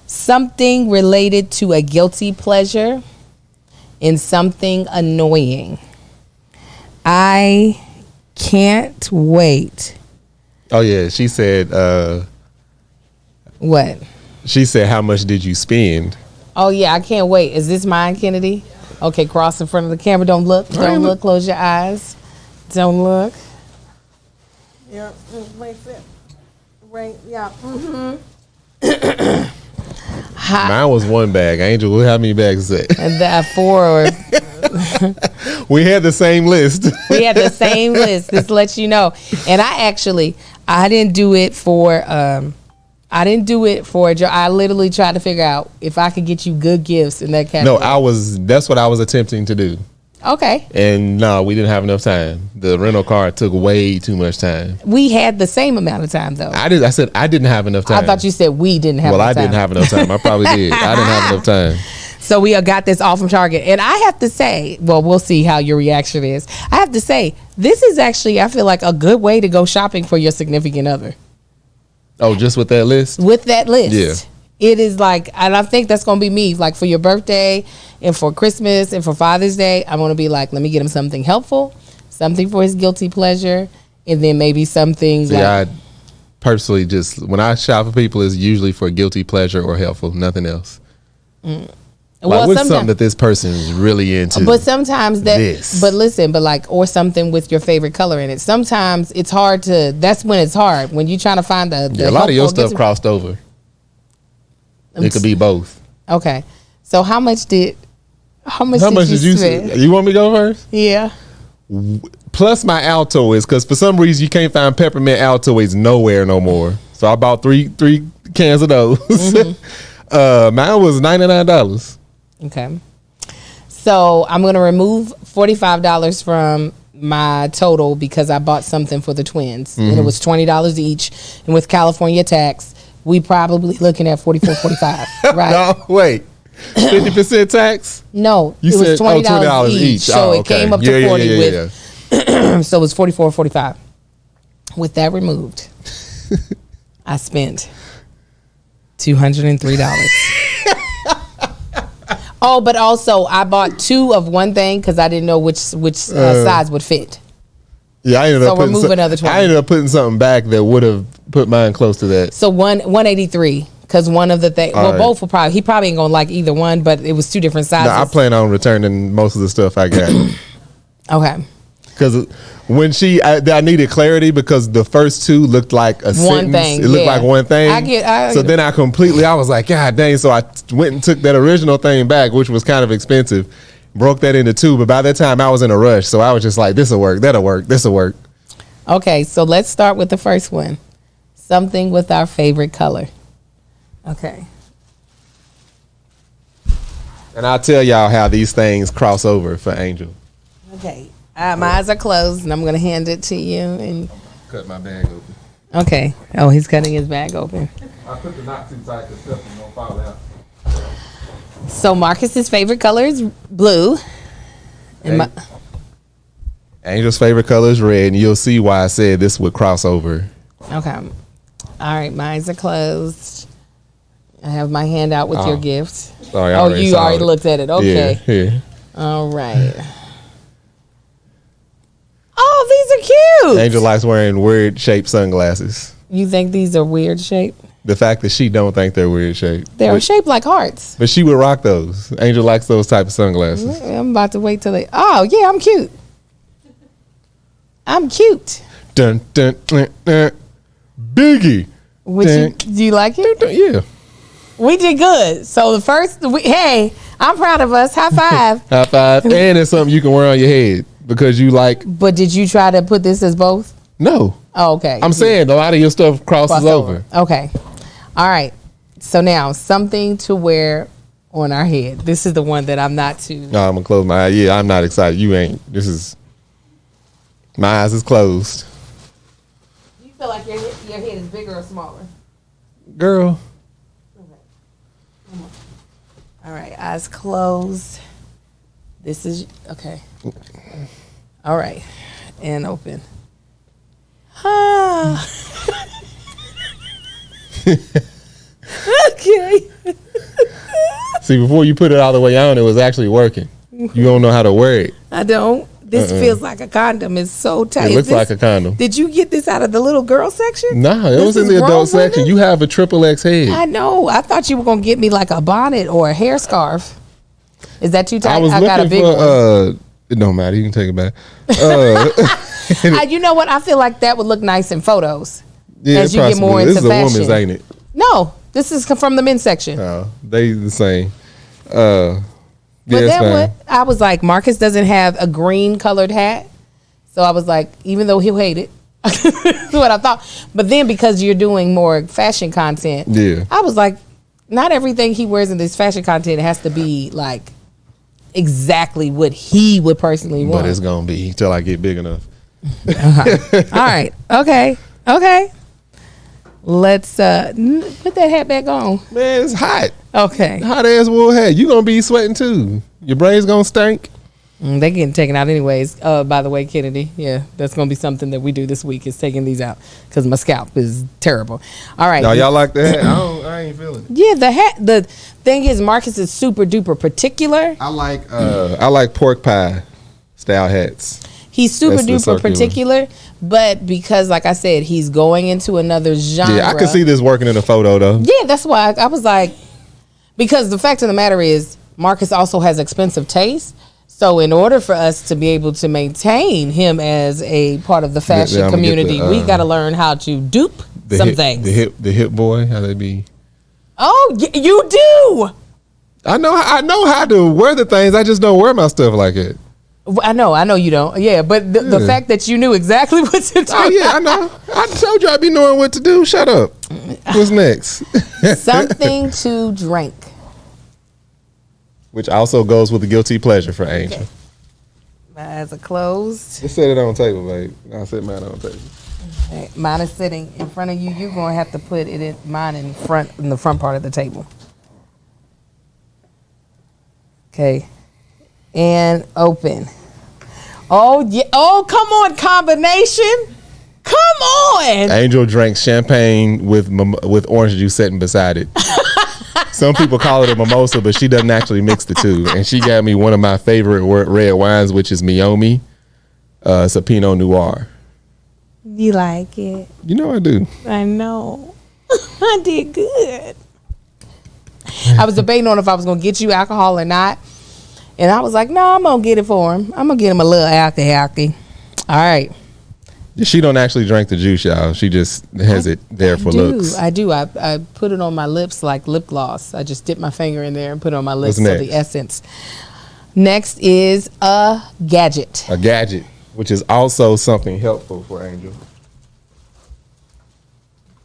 Something related to a guilty pleasure. And something annoying. I can't wait. Oh, yeah. She said... What? She said, how much did you spend? Oh, yeah. I can't wait. Is this mine, Kennedy? Okay, cross in front of the camera. Don't look. Don't look. Close your eyes. Don't look. Yeah. Wait. Right. Yeah. Mine was 1 bag. Angel, how many bags is that? And that 4. We had the same list. We had the same list. This lets you know. And I didn't do it for I didn't do it for a job. I literally tried to figure out if I could get you good gifts in that category. No, that's what I was attempting to do. Okay. And no, we didn't have enough time. The rental car took way too much time. We had the same amount of time though. I said I didn't have enough time. I thought you said we didn't have enough time. Well, I didn't have enough time. I probably did. I didn't have enough time. So we got this all from Target. And I have to say, well, we'll see how your reaction is. I have to say, this is actually, I feel like, a good way to go shopping for your significant other. Oh, just with that list? With that list. Yeah. It is like, and I think that's going to be me, like for your birthday and for Christmas and for Father's Day, I'm going to be like, let me get him something helpful, something for his guilty pleasure, and then maybe something I personally just, when I shop for people, it's usually for guilty pleasure or helpful, nothing else. Like, what's something that this person is really into? But sometimes but listen, or something with your favorite color in it. Sometimes it's hard that's when it's hard. When you're trying to find a lot of your stuff crossed over. It could be both. Okay. So how much did you spend? You want me to go first? Yeah. Plus my Altoids, because for some reason you can't find peppermint Altoids nowhere no more. So I bought three cans of those. Mm-hmm. Mine was $99. Okay. So I'm going to remove $45 from my total because I bought something for the twins. Mm-hmm. And it was $20 each. And with California tax, we probably looking at $44.45, right? No, wait. 50% tax? No, you it was said $20 each. So it came up to 40 with so it was $44.45. With that removed, I spent $203. Oh, but also I bought 2 of one thing because I didn't know which size would fit. Yeah, I ended up putting something back that would have put mine close to that. So 183 because one of the things. Well, right. Both will probably. He probably ain't gonna like either one, but it was 2 different sizes. No, I plan on returning most of the stuff I got. Okay. Because when I needed clarity because the first 2 looked like a sentence. Thing. It looked like one thing. So then I was like, God dang. So I went and took that original thing back, which was kind of expensive. Broke that into 2. But by that time I was in a rush. So I was just like, this'll work. That'll work. This'll work. Okay. So let's start with the first one. Something with our favorite color. Okay. And I'll tell y'all how these things cross over for Angel. Okay. My eyes are closed, and I'm going to hand it to you. And cut my bag open. Okay. Oh, he's cutting his bag open. I put the knot too tight because stuff is going to fall out. So Marcus's favorite color is blue. And Angel's favorite color is red, and you'll see why I said this would cross over. Okay. All right. My eyes are closed. I have my hand out with your gift. Sorry, you already looked at it. Okay. Yeah. All right. Oh, these are cute. Angel likes wearing weird shaped sunglasses. You think these are weird shaped? The fact that she don't think they're weird shaped. They're shaped like hearts. But she would rock those. Angel likes those type of sunglasses. I'm about to wait till they. Oh yeah, I'm cute. I'm cute. Dun dun dun dun. Biggie. Do you like it? Yeah. We did good. So the first, hey, I'm proud of us. High five. High five. And it's something you can wear on your head because you like. But did you try to put this as both? No. Oh, okay. I'm saying a lot of your stuff crosses over. Okay. All right. So now something to wear on our head. This is the one that I'm not too. No, I'm gonna close my eyes. Yeah, I'm not excited. You ain't. This is. My eyes is closed. You feel like your head is bigger or smaller? Girl. All right, eyes closed. This is okay. All right, and open. Okay. See, before you put it all the way on, it was actually working. You don't know how to wear it. I don't. This feels like a condom. It's so tight. It looks like a condom. Did you get this out of the little girl section? Nah, it was in the adult section. You have a XXX head. I know. I thought you were going to get me like a bonnet or a hair scarf. Is that too tight? I got a big one. It don't matter. You can take it back. You know what? I feel like that would look nice in photos. Yeah, as you get more into fashion. This is a woman's, ain't it? No, this is from the men's section. Oh, they the same. But then I was like, Marcus doesn't have a green colored hat. So I was like, even though he'll hate it, That's what I thought. But then because you're doing more fashion content, I was like, not everything he wears in this fashion content has to be like exactly what he would personally want. But it's gonna be till I get big enough. All right. Okay. Let's put that hat back on. Man, it's hot. Okay. Hot ass wool hat. You gonna be sweating too. Your brain's gonna stink. They getting taken out anyways. By the way, Kennedy, yeah, that's gonna be something that we do this week is taking these out because my scalp is terrible. All right. No, y'all like the hat? I ain't feeling it. Yeah, the hat. The thing is, Marcus is super duper particular. I like pork pie style hats. He's super duper particular, but because, like I said, he's going into another genre. Yeah, I can see this working in a photo though. Yeah, that's why I was like, because the fact of the matter is, Marcus also has expensive taste. So in order for us to be able to maintain him as a part of the fashion community, we got to learn how to dupe things. The hip boy, how they be? Oh, you do. I know how to wear the things. I just don't wear my stuff like it. I know you don't. Yeah, but the fact that you knew exactly what to do. Oh yeah, I know. I told you I'd be knowing what to do. Shut up. What's next? Something to drink. Which also goes with the guilty pleasure for Angel. Okay. My eyes are closed. Just set it on the table, babe. I'll set mine on the table. Okay. Mine is sitting in front of you. You're going to have to put it in the front part of the table. Okay. And open. Oh, yeah. Oh, come on, combination. Come on. Angel drank champagne with orange juice sitting beside it. Some people call it a mimosa, but she doesn't actually mix the two. And she got me one of my favorite red wines, which is Miomi. It's a Pinot Noir. You like it? You know I do. I know. I did good. I was debating on if I was going to get you alcohol or not. And I was like, no, I'm going to get it for him. I'm going to get him a little alky. All right. She don't actually drink the juice, y'all. She just has it there for looks. I do. I put it on my lips like lip gloss. I just dip my finger in there and put it on my lips for the essence. Next is a gadget. A gadget, which is also something helpful for Angel.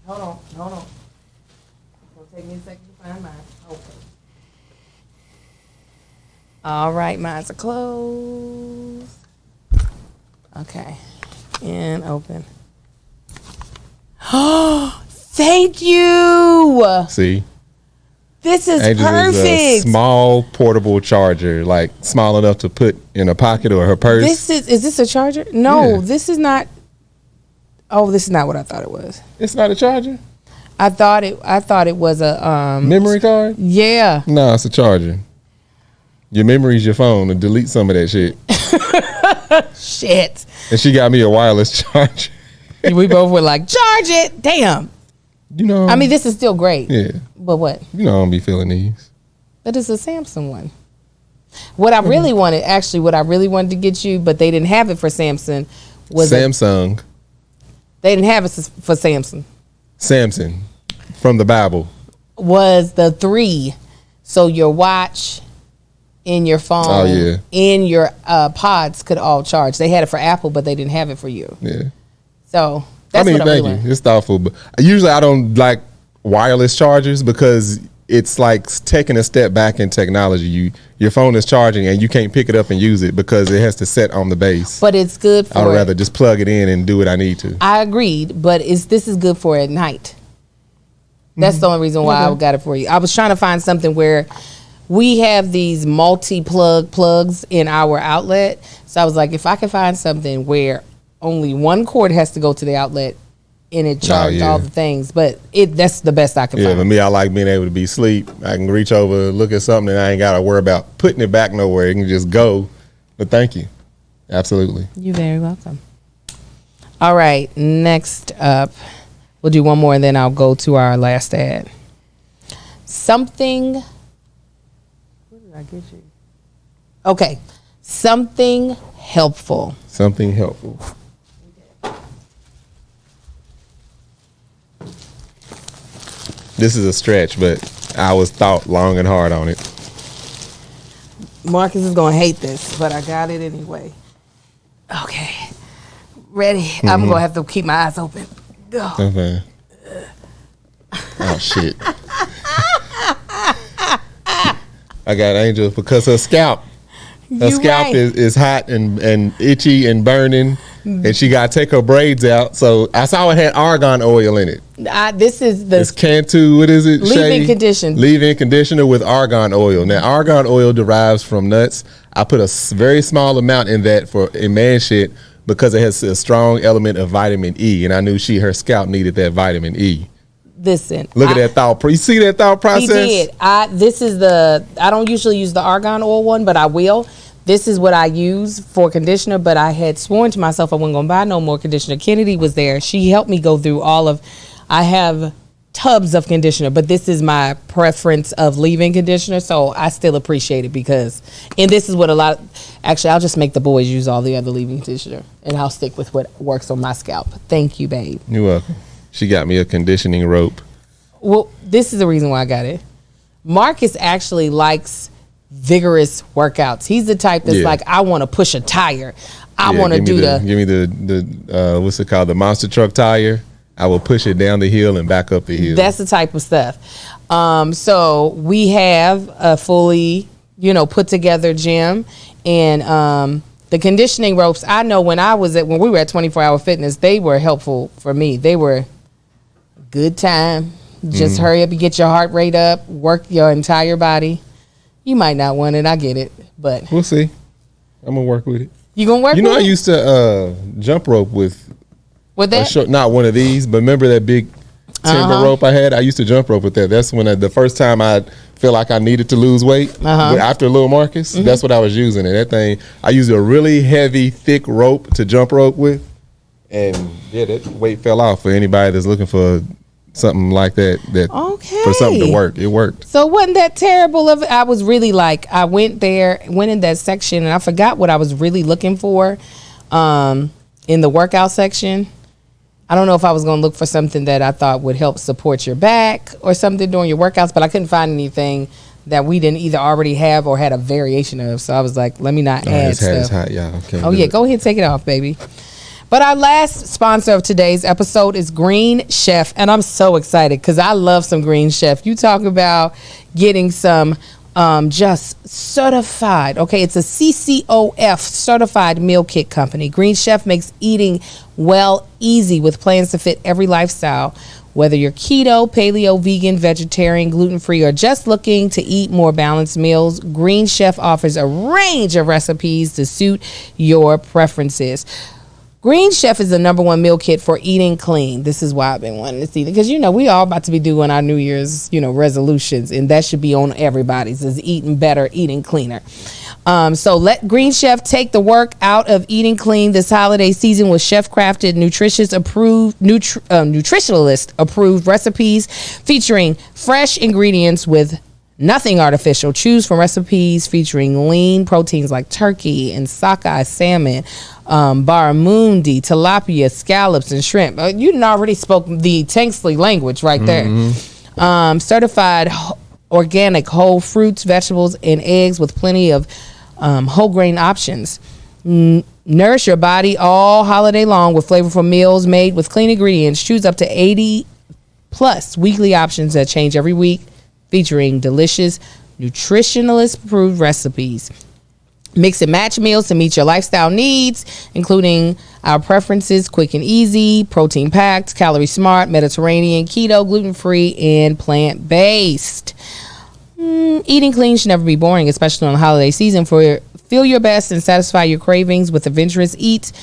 Hold on. It's going to take me a second to find mine. Okay. All right, mine's are closed. Okay. And open. Oh, thank you. See? This is Angel perfect. Is a small portable charger, like small enough to put in a pocket or her purse. Is this a charger? No, Yeah. This is not. Oh, this is not what I thought it was. It's not a charger? I thought it was a memory card? Yeah. No, it's a charger. Your memory's your phone, and delete some of that shit. Shit. And she got me a wireless charger. We both were like, charge it. Damn. You know. I mean, this is still great. Yeah. But what? You know I don't be feeling these. But it's a Samsung one. What I really wanted to get you, but they didn't have it for Samsung, was Samsung. They didn't have it for Samsung. Samson from the Bible. Was the 3. So your watch, in your phone, in your pods could all charge. They had it for Apple, but they didn't have it for you. Yeah. So that's what I really thank you. It's thoughtful, but usually I don't like wireless chargers because it's like taking a step back in technology. Your phone is charging and you can't pick it up and use it because it has to set on the base. But it's good for. I'd rather just plug it in and do what I need to. I agreed, but this is good for at night. That's the only reason why I got it for you. I was trying to find something where we have these plugs in our outlet. So I was like, if I could find something where only one cord has to go to the outlet and it charged all the things, but that's the best I could find. Yeah, for me, I like being able to be asleep. I can reach over, look at something, and I ain't got to worry about putting it back nowhere. It can just go. But thank you. Absolutely. You're very welcome. All right, next up, we'll do one more and then I'll go to our last ad. Something. What did I get you? Okay, something helpful. Something helpful. This is a stretch, but I was thought long and hard on it. Marcus is going to hate this, but I got it anyway. Okay. Ready? I'm gonna have to keep my eyes open. Go. Okay. Oh shit. I got Angel because her scalp is hot and itchy and burning, and she got to take her braids out. So I saw it had argan oil in it. It's Cantu. What is it? Leave-in conditioner. Leave-in conditioner with argan oil. Now argan oil derives from nuts. I put a very small amount in that for a man shit because it has a strong element of vitamin E, and I knew her scalp needed that vitamin E. Listen, look at that thought. You see that thought process? He did. I don't usually use the argan oil one, but I will. This is what I use for conditioner, but I had sworn to myself I wasn't going to buy no more conditioner. Kennedy was there. She helped me go through I have tubs of conditioner, but this is my preference of leave-in conditioner, so I still appreciate it and this is what actually, I'll just make the boys use all the other leave-in conditioner, and I'll stick with what works on my scalp. Thank you, babe. You're welcome. She got me a conditioning rope. Well, this is the reason why I got it. Marcus actually likes vigorous workouts. He's the type that's like, I want to push a tire. I want to give me the what's it called? The monster truck tire. I will push it down the hill and back up the hill. That's the type of stuff. So we have a fully, put together gym, and the conditioning ropes. I know when we were at 24 Hour Fitness, they were helpful for me. They were good time. Just hurry up and get your heart rate up, work your entire body. You might not want it, I get it, but we'll see. I'm gonna work with it. You gonna work with it? I used to jump rope with that? Not one of these, but remember that big timber rope I had? I used to jump rope with that. That's when the first time I feel like I needed to lose weight. But after Lil Marcus, that's what I was using. And that thing, I used a really heavy, thick rope to jump rope with. And that weight fell off for anybody that's looking for something like that for something to work. It worked. So wasn't that terrible of it? I was really I went in that section, and I forgot what I was really looking for in the workout section. I don't know if I was going to look for something that I thought would help support your back or something during your workouts, but I couldn't find anything that we didn't either already have or had a variation of. So I was like, let me not add stuff. It's hot, yeah. Okay, go ahead and take it off, baby. But our last sponsor of today's episode is Green Chef, and I'm so excited because I love some Green Chef. You talk about getting some just certified. Okay, it's a CCOF certified meal kit company. Green Chef makes eating well easy with plans to fit every lifestyle. Whether you're keto, paleo, vegan, vegetarian, gluten-free, or just looking to eat more balanced meals, Green Chef offers a range of recipes to suit your preferences. Green Chef is the #1 meal kit for eating clean. This is why I've been wanting to see it, because we all about to be doing our New Year's resolutions, and that should be on everybody's, is eating better, eating cleaner. So let Green Chef take the work out of eating clean this holiday season with chef-crafted, nutritionalist approved recipes featuring fresh ingredients with nothing artificial. Choose from recipes featuring lean proteins like turkey and sockeye salmon, barramundi, tilapia, scallops, and shrimp. You done already spoke the Tanksley language right there. Certified organic whole fruits, vegetables, and eggs with plenty of whole grain options. Nourish your body all holiday long with flavorful meals made with clean ingredients. Choose up to 80 plus weekly options that change every week, featuring delicious nutritionalist approved recipes. Mix and match meals to meet your lifestyle needs, including our preferences: quick and easy, protein packed, calorie smart, Mediterranean, keto, gluten-free, and plant-based. Eating clean should never be boring, especially on the holiday season. Feel your best and satisfy your cravings with adventurous eats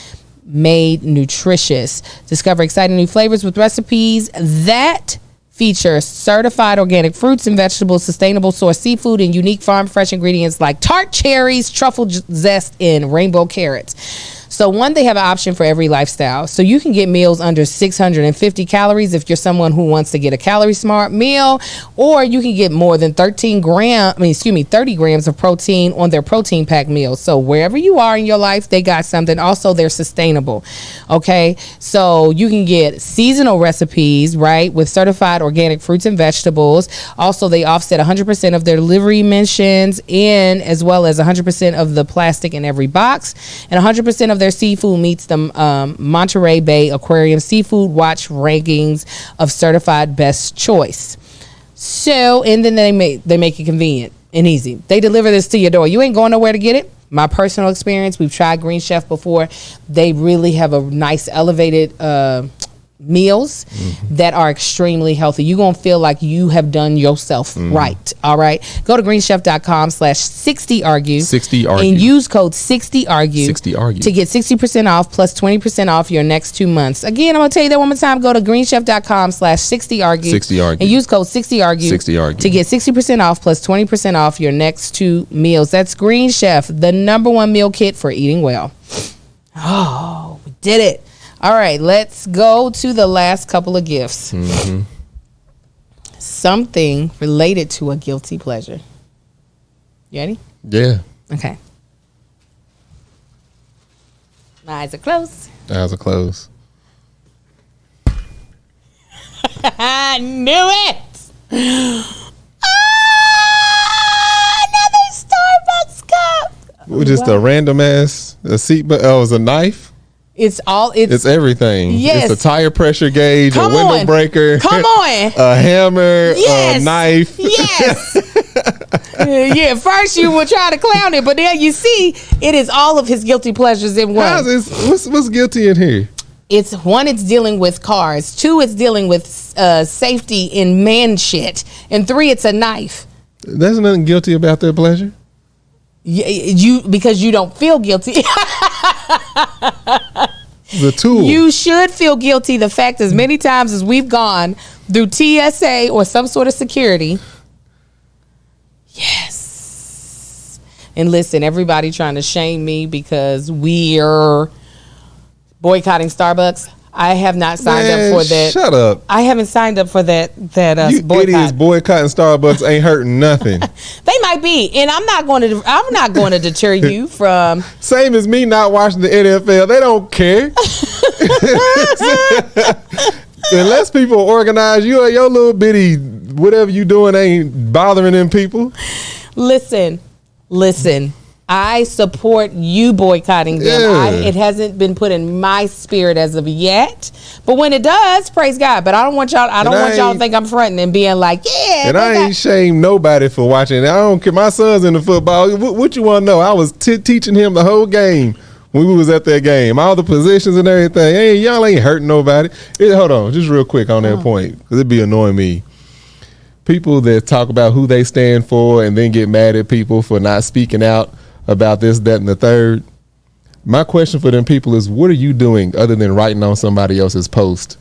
made nutritious. Discover exciting new flavors with recipes that feature certified organic fruits and vegetables, sustainable source seafood, and unique farm fresh ingredients like tart cherries, truffle zest, and rainbow carrots. So they have an option for every lifestyle. So you can get meals under 650 calories if you're someone who wants to get a calorie smart meal, or you can get more than 30 grams of protein on their protein pack meals. So wherever you are in your life, they got something. Also, they're sustainable. Okay. So you can get seasonal recipes, right, with certified organic fruits and vegetables. Also, they offset 100% of their delivery emissions, and as well as 100% of the plastic in every box, and 100% of their their seafood meets the Monterey Bay Aquarium Seafood Watch rankings of certified best choice. So, and then they make it convenient and easy. They deliver this to your door. You ain't going nowhere to get it. My personal experience, we've tried Green Chef before. They really have a nice elevated meals that are extremely healthy. You're going to feel like you have done yourself right. All right. Go to greenchef.com/60argue. 60 argue. And use code 60argue. 60 argue. To get 60% off plus 20% off your next 2 months. Again, I'm going to tell you that one more time. Go to greenchef.com/60argue. 60 argue. And use code 60argue. 60 argue. To get 60% off plus 20% off your next 2 meals. That's Green Chef, the #1 meal kit for eating well. Oh, we did it. All right, let's go to the last couple of gifts. Something related to a guilty pleasure. You ready? Yeah. Okay. My eyes are closed. Eyes are closed. I knew it. Another Starbucks cup. Just a random ass seat, but it was a knife. It's everything. Yes. It's a tire pressure gauge, Come a window on. breaker. Come on. A hammer, Yes. a knife. Yes. Yeah, first you were trying to clown it, but then you see it is all of his guilty pleasures in one. How's this? What's guilty in here? It's one, it's dealing with cars. 2, it's dealing with safety in man shit. And 3, it's a knife. There's nothing guilty about their pleasure. Because you don't feel guilty. The tool. You should feel guilty. The fact is, many times as we've gone through TSA or some sort of security. Yes. And listen, everybody trying to shame me because we are boycotting Starbucks. I have not signed up for that. Shut up. I haven't signed up for that You boycott. idiots boycotting Starbucks ain't hurting nothing. They might be, and I'm not going to deter you from. Same as me not watching the NFL. They don't care. Unless people organize, your little bitty whatever you doing ain't bothering them people. Listen. I support you boycotting them. Yeah. It hasn't been put in my spirit as of yet, but when it does, praise God. But I don't want y'all. I don't want y'all to think I'm fronting and being like, yeah. And I ain't shame nobody for watching. I don't care. My son's in the football. What you want to know? I was teaching him the whole game when we was at that game, all the positions and everything. Hey, y'all ain't hurting nobody. Hold on, just real quick on that point, because it'd be annoying me. People that talk about who they stand for and then get mad at people for not speaking out about this, that, and the third. My question for them people is, what are you doing other than writing on somebody else's post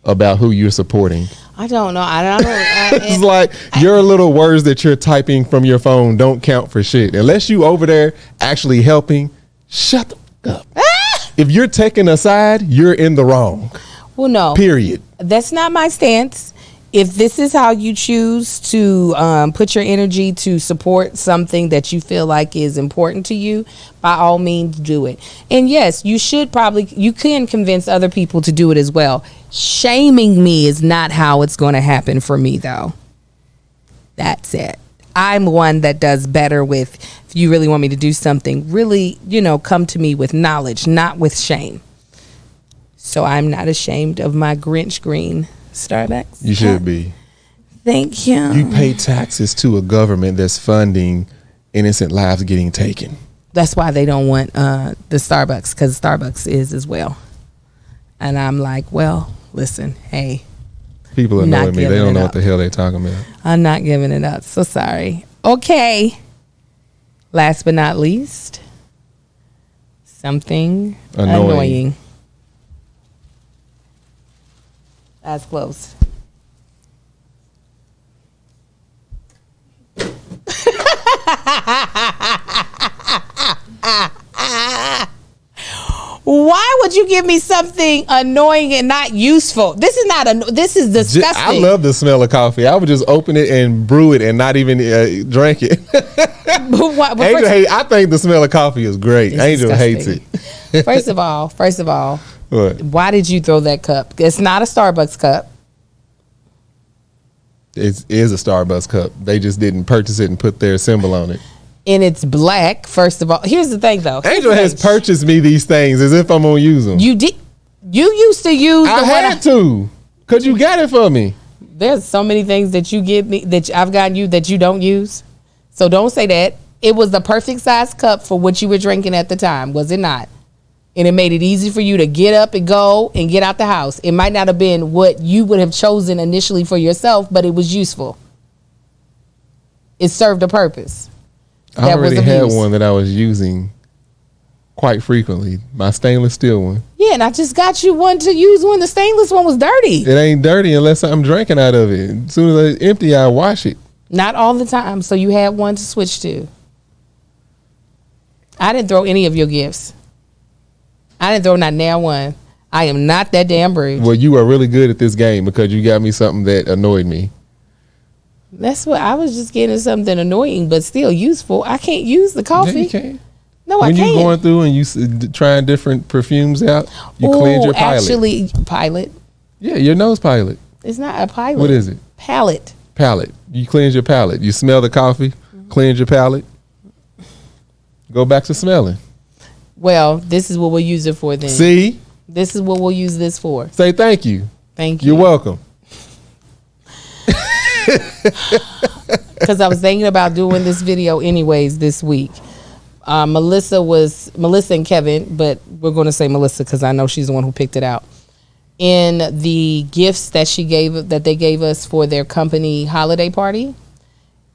about who you're supporting? I don't know. It's like your little words that you're typing from your phone don't count for shit. Unless you over there actually helping, shut the fuck up. If you're taking a side, you're in the wrong. Well, no. Period. That's not my stance. If this is how you choose to put your energy to support something that you feel like is important to you, by all means do it. And yes, you can convince other people to do it as well. Shaming me is not how it's going to happen for me, though. That's it. I'm one that does better with, if you really want me to do something, really, come to me with knowledge, not with shame. So I'm not ashamed of my Grinch green Starbucks. You should be. Thank you. You pay taxes to a government that's funding innocent lives getting taken. That's why they don't want the Starbucks, because Starbucks is as well. And I'm like, well, listen, hey. People are knowing me. They don't know what the hell they're talking about. I'm not giving it up. So sorry. Okay. Last but not least, something annoying. Eyes closed. Why would you give me something annoying and not useful? This is not this is disgusting. I love the smell of coffee. I would just open it and brew it and not even drink it. Angel, I think the smell of coffee is great. Angel disgusting. hates it. First of all, what? Why did you throw that cup? It's not a Starbucks cup. It is a Starbucks cup. They just didn't purchase it and put their symbol on it. and it's black. First of all, here's the thing, though. Angel has purchased me these things as if I'm gonna use them. You did. You used to use. I had to, cause you got it for me. There's so many things that you give me that I've gotten you that you don't use. So don't say that. It was the perfect size cup for what you were drinking at the time, was it not? And it made it easy for you to get up and go and get out the house. It might not have been what you would have chosen initially for yourself, but it was useful. It served a purpose. I already had one that I was using quite frequently, my stainless steel one. Yeah, and I just got you one to use when the stainless one was dirty. It ain't dirty unless I'm drinking out of it. As soon as it's empty, I wash it. Not all the time, so you had one to switch to. I didn't throw any of your gifts. I didn't throw not now one. I am not that damn rude. Well, you are really good at this game because you got me something that annoyed me. That's what I was just getting, something annoying, but still useful. I can't use the coffee. Yeah, you can. No, when I can't. When you going through and you trying different perfumes out, you cleanse your pilot. Actually, pilot. Yeah, your nose pilot. It's not a pilot. What is it? Palate. Palate. You cleanse your palate. You smell the coffee, cleanse your palate. Go back to smelling. Well, this is what we'll use it for then. See? This is what we'll use this for. Say thank you. Thank you. You're welcome. Because I was thinking about doing this video anyways this week. Melissa and Kevin, but we're going to say Melissa because I know she's the one who picked it out. In the gifts that they gave us for their company holiday party,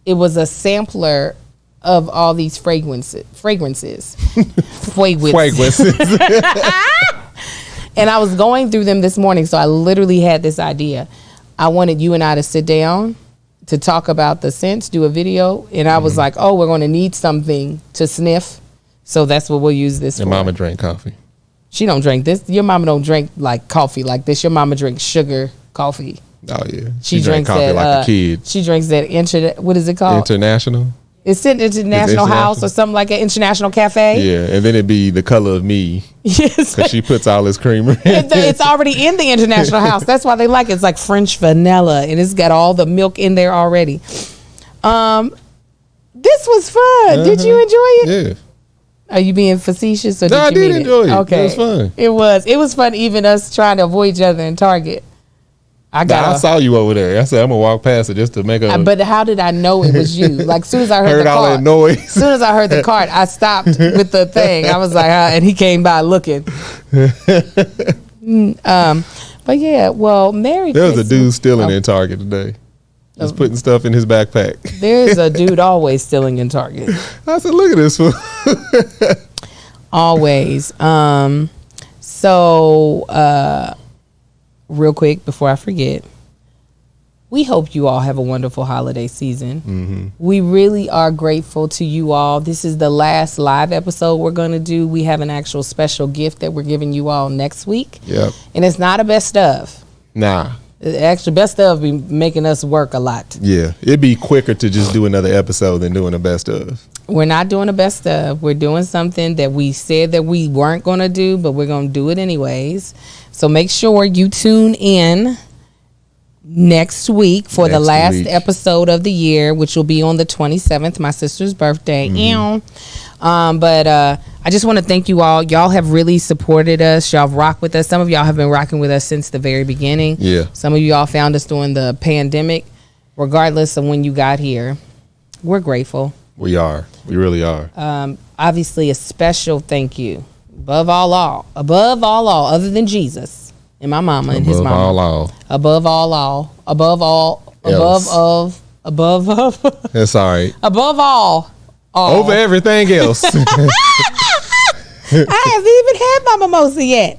it was a sampler of all these fragrances. And I was going through them this morning, so I literally had this idea. I wanted you and I to sit down to talk about the scents, do a video, and I was like, oh, we're going to need something to sniff, so that's what we'll use this for. Your mama drank coffee. She don't drink this. Your mama don't drink like coffee like this. Your mama drinks sugar coffee. Oh yeah, She drank drinks coffee that, like a kid. She drinks that what is it called? International. It's in International House or something like an International Cafe. Yeah, and then it'd be the color of me. Yes, because she puts all this creamer in. It's already in the International House. That's why they like it. It's like French vanilla, and it's got all the milk in there already. This was fun. Did you enjoy it? Yeah. Are you being facetious? Or No, I did enjoy it. Okay, it was fun. It was fun. Even us trying to avoid each other in Target. I saw you over there. I said I'm gonna walk past it just to make a. But how did I know it was you? Like, as soon as I heard the all cart, that noise. As soon as I heard the cart, I stopped with the thing. I was like, and he came by looking. But yeah, well, Merry There was Christmas. a dude stealing in Target today. Just putting stuff in his backpack. There's a dude always stealing in Target. I said, look at this fool. Always. So, real quick before I forget, we hope you all have a wonderful holiday season. Mm-hmm. We really are grateful to you all. This is the last live episode we're going to do. We have an actual special gift that we're giving you all next week. Yep. And it's not a best of. Nah. The actual best of be making us work a lot. Yeah. It'd be quicker to just do another episode than doing a best of. We're not doing a best of. We're doing something that we said that we weren't going to do, but we're going to do it anyways. So make sure you tune in next week for the last episode of the year, which will be on the 27th, my sister's birthday. But I just want to thank you all. Y'all have really supported us. Y'all rock with us. Some of y'all have been rocking with us since the very beginning. Yeah. Some of y'all found us during the pandemic. Regardless of when you got here, we're grateful. We are. We really are. Obviously, a special thank you. Above all, other than Jesus and my mama and his mama. Above all. That's all right. Above all. Over everything else. I haven't even had my mimosa yet.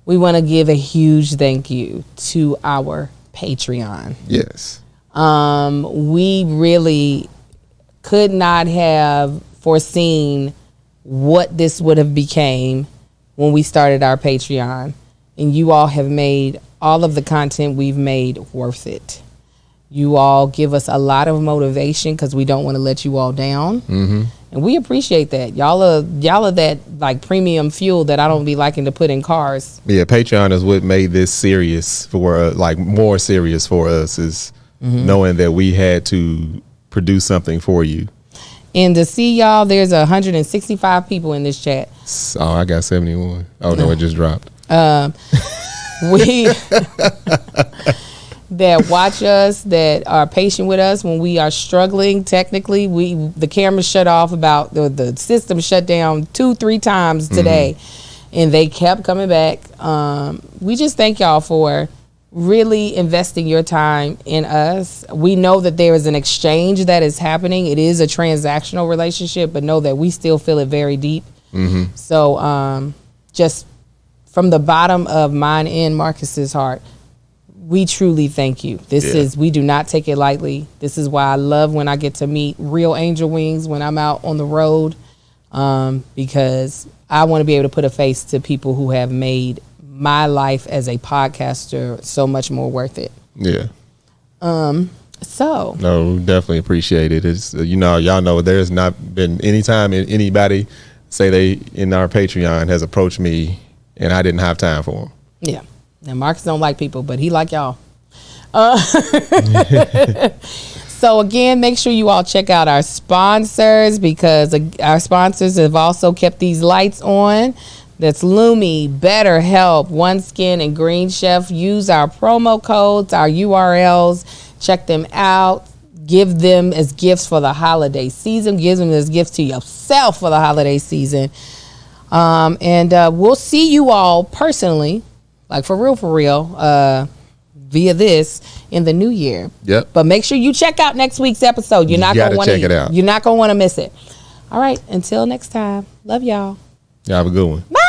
We want to give a huge thank you to our Patreon. Yes. We really could not have foreseen what this would have became when we started our Patreon. And you all have made all of the content we've made worth it. You all give us a lot of motivation because we don't want to let you all down. Mm-hmm. And we appreciate that. Y'all are that like premium fuel that I don't be liking to put in cars. Yeah, Patreon is what made this serious for more serious for us is knowing that we had to produce something for you. And to see y'all, there's 165 people in this chat. Oh, I got 71. Oh no, it just dropped. We that watch us, that are patient with us when we are struggling technically. The camera shut off about the system shut down 2-3 times today, and they kept coming back. We just thank y'all for really investing your time in us. We know that there is an exchange that is happening. It is a transactional relationship, but know that we still feel it very deep. So just from the bottom of mine and Marcus's heart, we truly thank you. We do not take it lightly. This is why I love when I get to meet real angel wings when I'm out on the road, because I want to be able to put a face to people who have made my life as a podcaster so much more worth it. Yeah. So. No, definitely appreciate it. It's, y'all know there's not been any time anybody say they in our Patreon has approached me and I didn't have time for them. Yeah. Now, Marcus don't like people, but he like y'all. So, again, make sure you all check out our sponsors, because our sponsors have also kept these lights on. That's Lumi, BetterHelp, OneSkin, and Green Chef. Use our promo codes, our URLs. Check them out. Give them as gifts for the holiday season. Give them as gifts to yourself for the holiday season. And we'll see you all personally, like for real, via this in the new year. Yep. But make sure you check out next week's episode. You're not gonna want to check it out. You're not gonna want to miss it. All right. Until next time. Love y'all. Y'all have a good one. Bye.